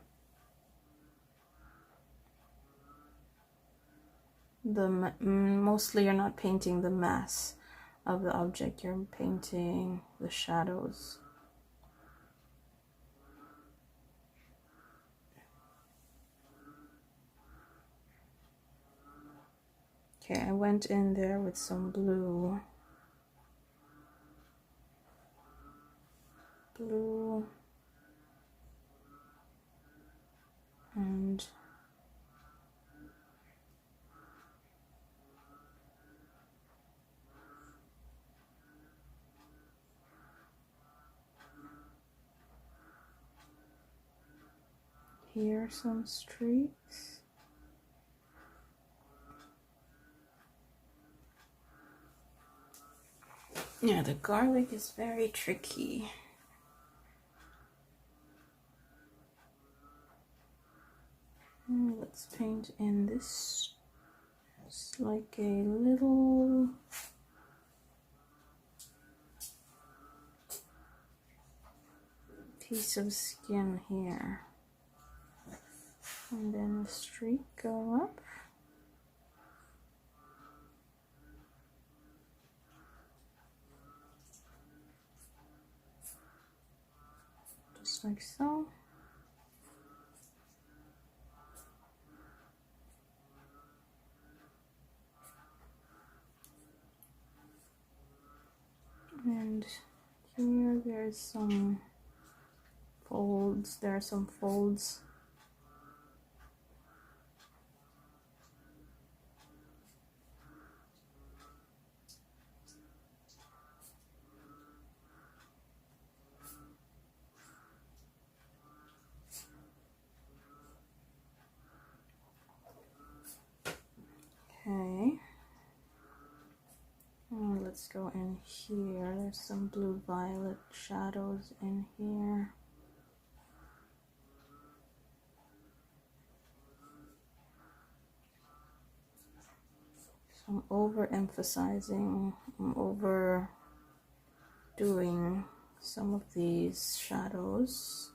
mostly you're not painting the mass of the object, you're painting the shadows. Okay, I went in there with some blue. And here are some streaks. Yeah, the garlic is very tricky. Let's paint in this. It's like a little piece of skin here. And then a streak going up. Just like so. And here there's some folds. There are some folds. Okay. Let's go in here. There's some blue violet shadows in here. So I'm overemphasizing, I'm overdoing some of these shadows.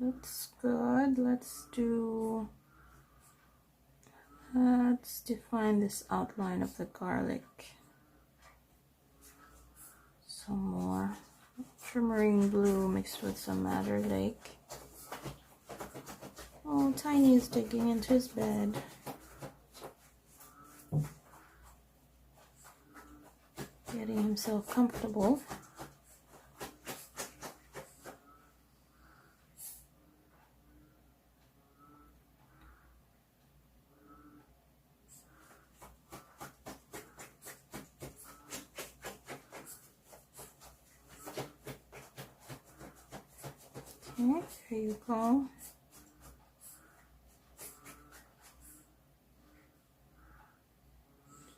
That's good. Let's define this outline of the garlic some more. Ultramarine blue mixed with some madder lake. Oh, Tiny is digging into his bed. Getting himself comfortable. Okay, there you go.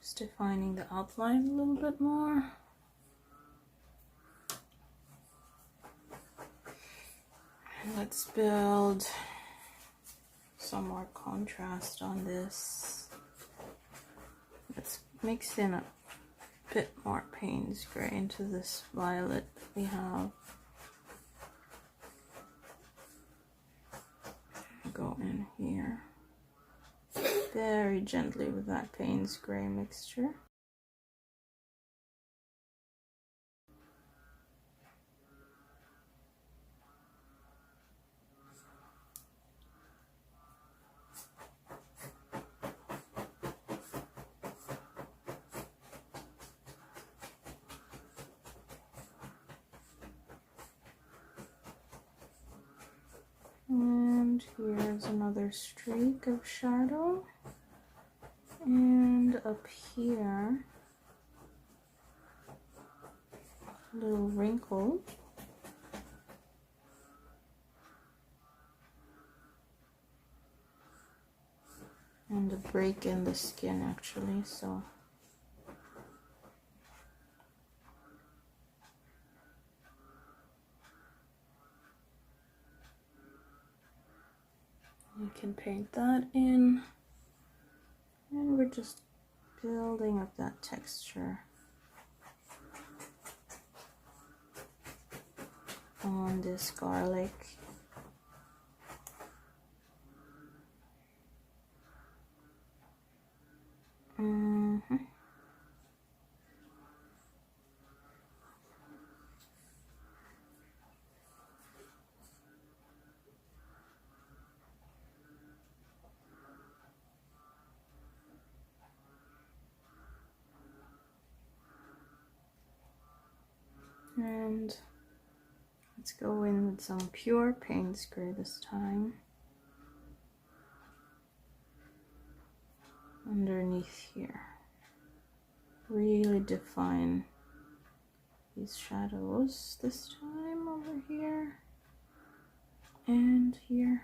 Just defining the outline a little bit more. Let's build some more contrast on this. Let's mix in a bit more Paynes Gray into this violet that we have. Go in here very gently with that Paynes Gray mixture. And here's another streak of shadow. And up here, a little wrinkle. And a break in the skin actually, so. You can paint that in, and we're just building up that texture on this garlic. And let's go in with some pure Paynes Gray this time. Underneath here. Really define these shadows this time over here and here.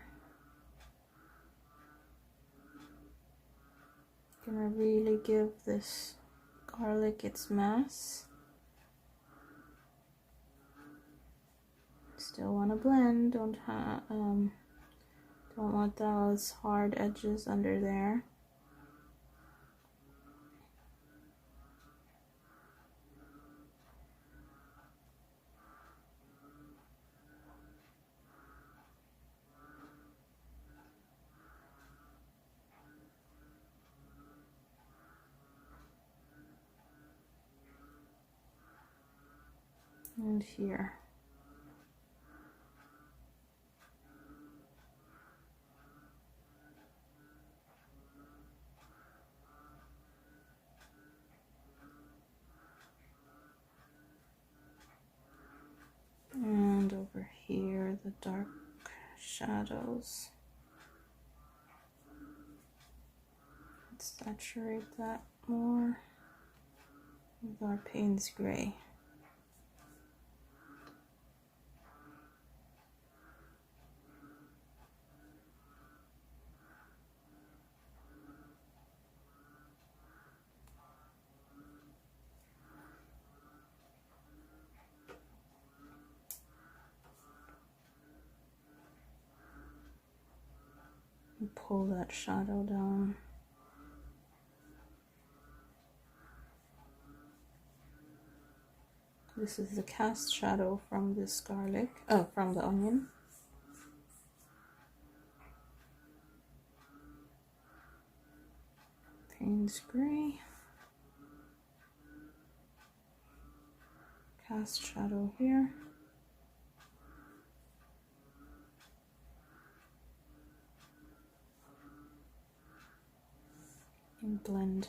Gonna really give this garlic its mass. Still want to blend, don't want those hard edges under there. And here. And over here, the dark shadows. Let's saturate that more with our Paynes Gray. And pull that shadow down. This is the cast shadow from this garlic, from the onion. Paynes Gray. Cast shadow here. And blend.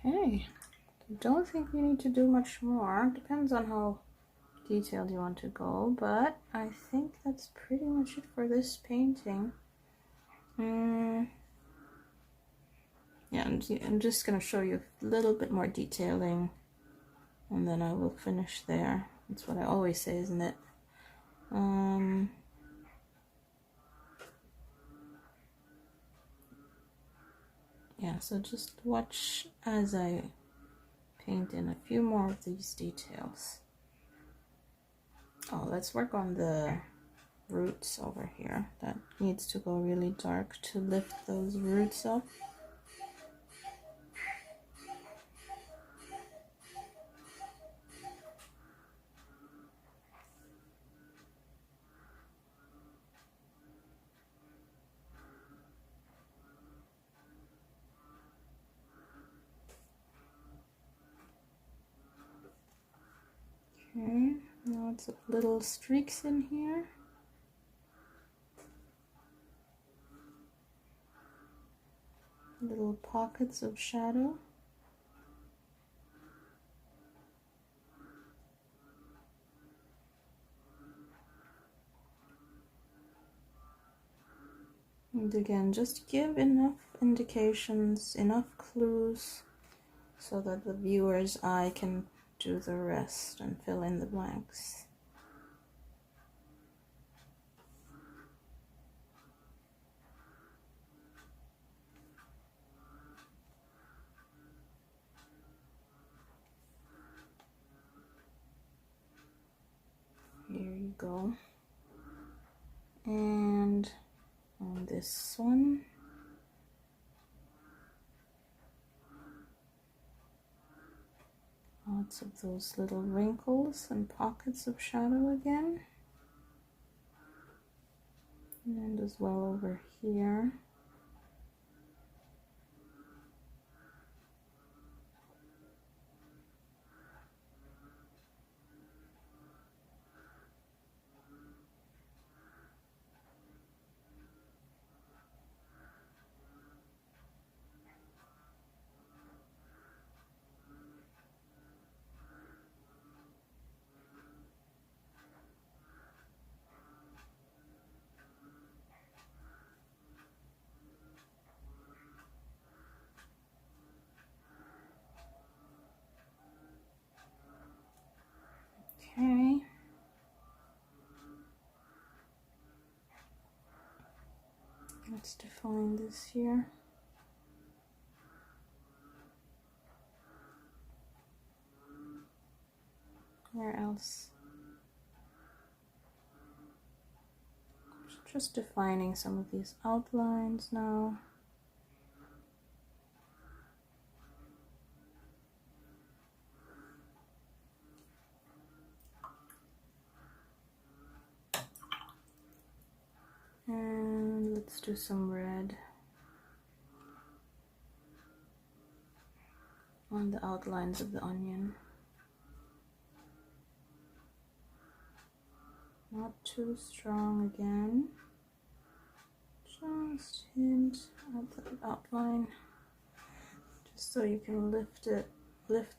Okay, I don't think we need to do much more. Depends on how detailed you want to go, but I think that's pretty much it for this painting. Yeah, I'm just gonna show you a little bit more detailing, and then I will finish there. That's what I always say, isn't it? Yeah, so just watch as I paint in a few more of these details. Oh, let's work on the roots over here. That needs to go really dark to lift those roots up. Okay, lots of little streaks in here. Little pockets of shadow. And again, just give enough indications, enough clues, so that the viewer's eye can do the rest and fill in the blanks. Here you go. And on this one, lots of those little wrinkles and pockets of shadow again. And as well over here. Okay. Let's define this here. Where else? Just defining some of these outlines now. And let's do some red on the outlines of the onion. Not too strong again. Just hint at the outline, just so you can lift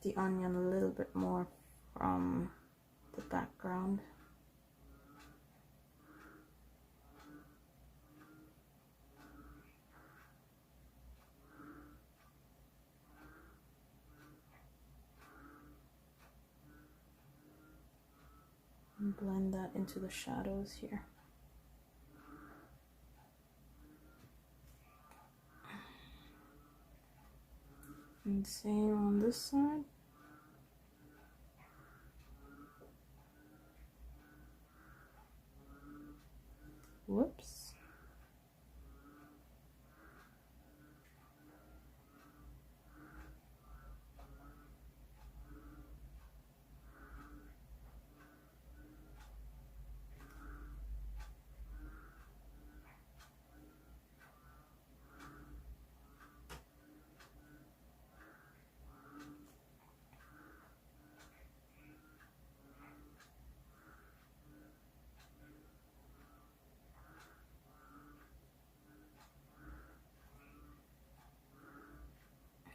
the onion a little bit more from the background. And blend that into the shadows here. And same on this side. Whoops.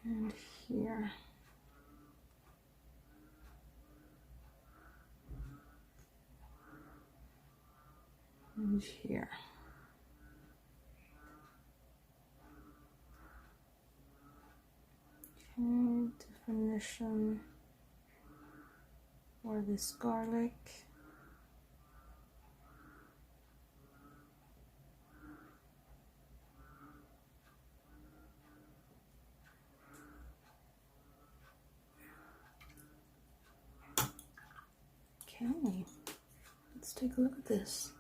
And here. And here. definition for this garlic. Okay, let's take a look at this.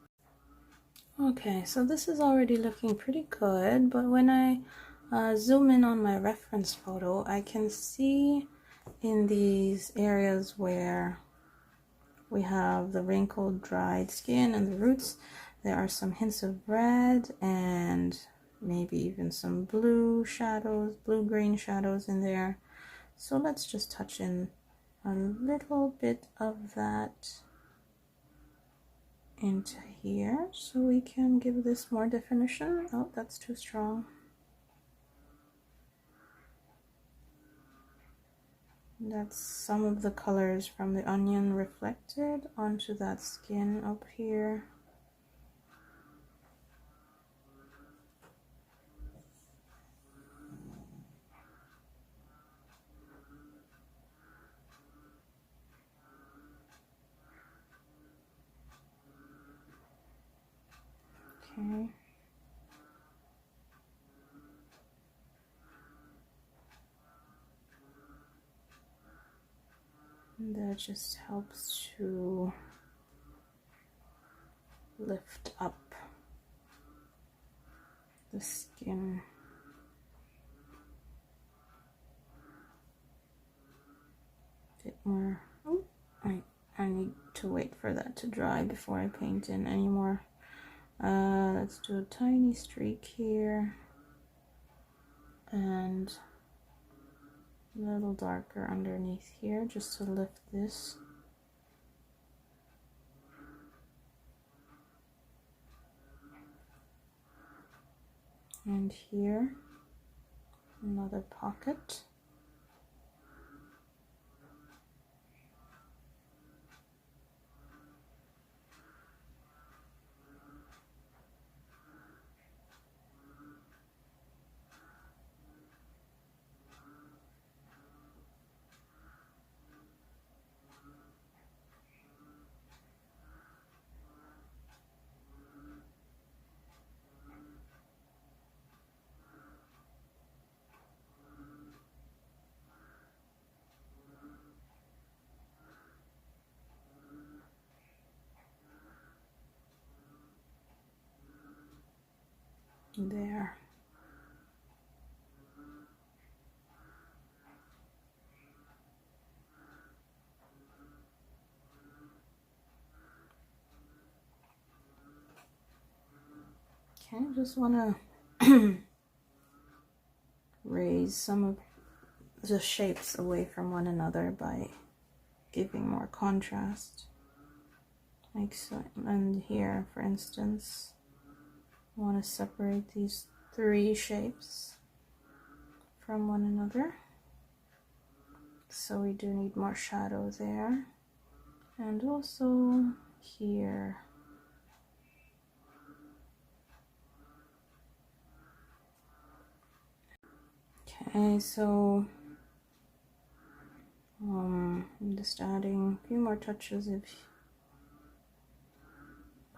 Okay, so this is already looking pretty good, but when I zoom in on my reference photo, I can see in these areas where we have the wrinkled, dried skin and the roots, there are some hints of red and maybe even some blue shadows, blue-green shadows in there. So let's just touch in a little bit of that into here so we can give this more definition. Oh, that's too strong. That's some of the colors from the onion reflected onto that skin up here. Okay. And that just helps to lift up the skin. A bit more. Oh, I need to wait for that to dry before I paint in anymore. Let's do a tiny streak here and a little darker underneath here just to lift this. And here, another pocket. There. Okay, I just want to raise some of the shapes away from one another by giving more contrast. Like so, and here, for instance, I want to separate these three shapes from one another. So we do need more shadow there. And also here. Okay, so I'm just adding a few more touches of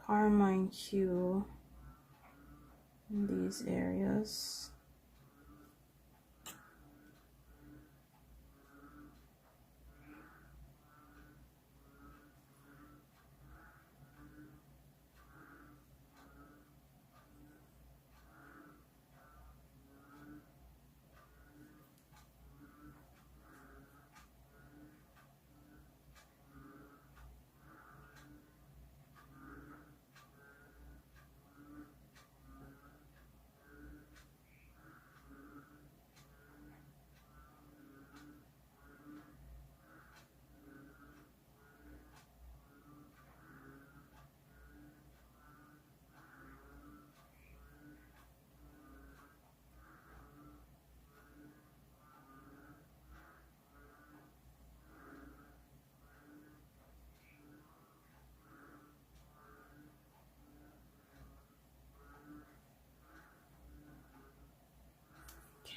Carmine Hue in these areas.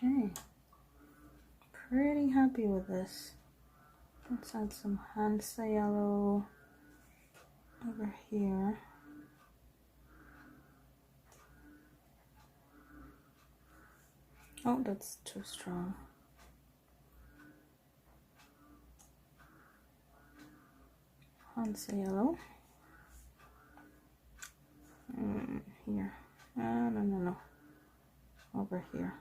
Okay, pretty happy with this. Let's add some Hansa Yellow over here. Oh, that's too strong. Hansa Yellow. Here. No. Over here.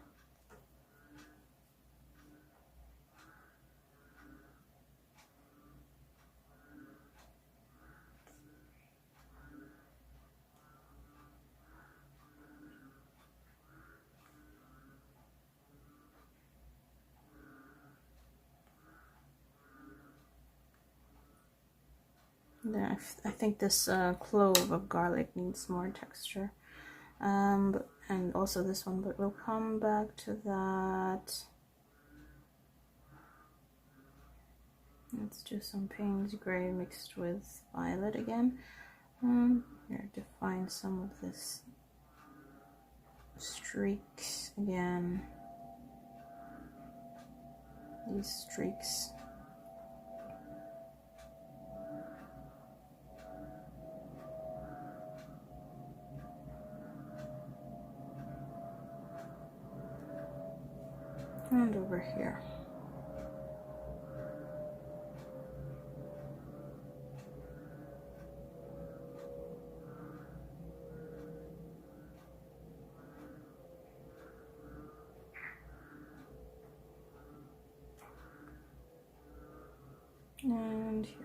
Yeah, I think this clove of garlic needs more texture. And also this one, but we'll come back to that. Let's do some Paynes Gray mixed with violet again. Here, define some of this streaks again. These streaks. And over here. And here.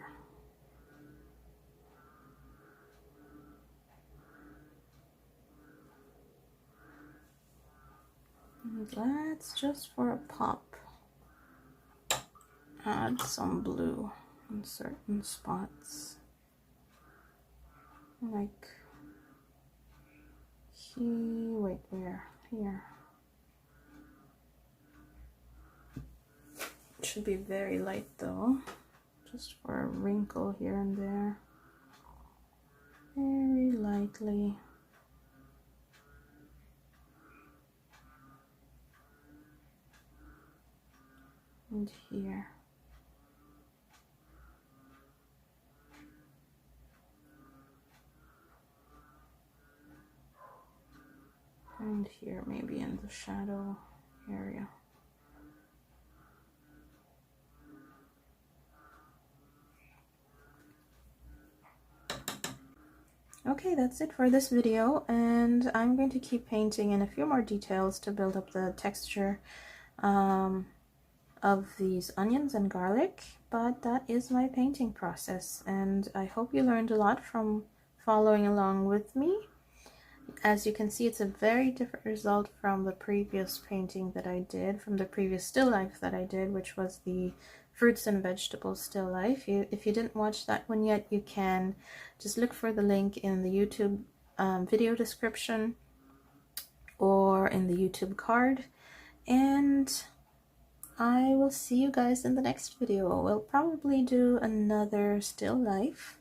And let's, just for a pop, add some blue in certain spots. Like wait, where? Here. It should be very light though. Just for a wrinkle here and there. Very lightly. And here. And here, maybe in the shadow area. Okay, that's it for this video, and I'm going to keep painting in a few more details to build up the texture of these onions and garlic, but that is my painting process, and I hope you learned a lot from following along with me. As you can see, it's a very different result from the previous painting that I did, from the previous still life that I did, which was the fruits and vegetables still life. If you didn't watch that one yet, you can just look for the link in the YouTube video description or in the YouTube card, and I will see you guys in the next video. We'll probably do another still life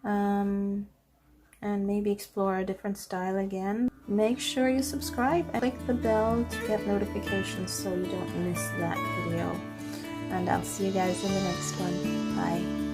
and maybe explore a different style again. Make sure you subscribe and click the bell to get notifications so you don't miss that video. And I'll see you guys in the next one. Bye.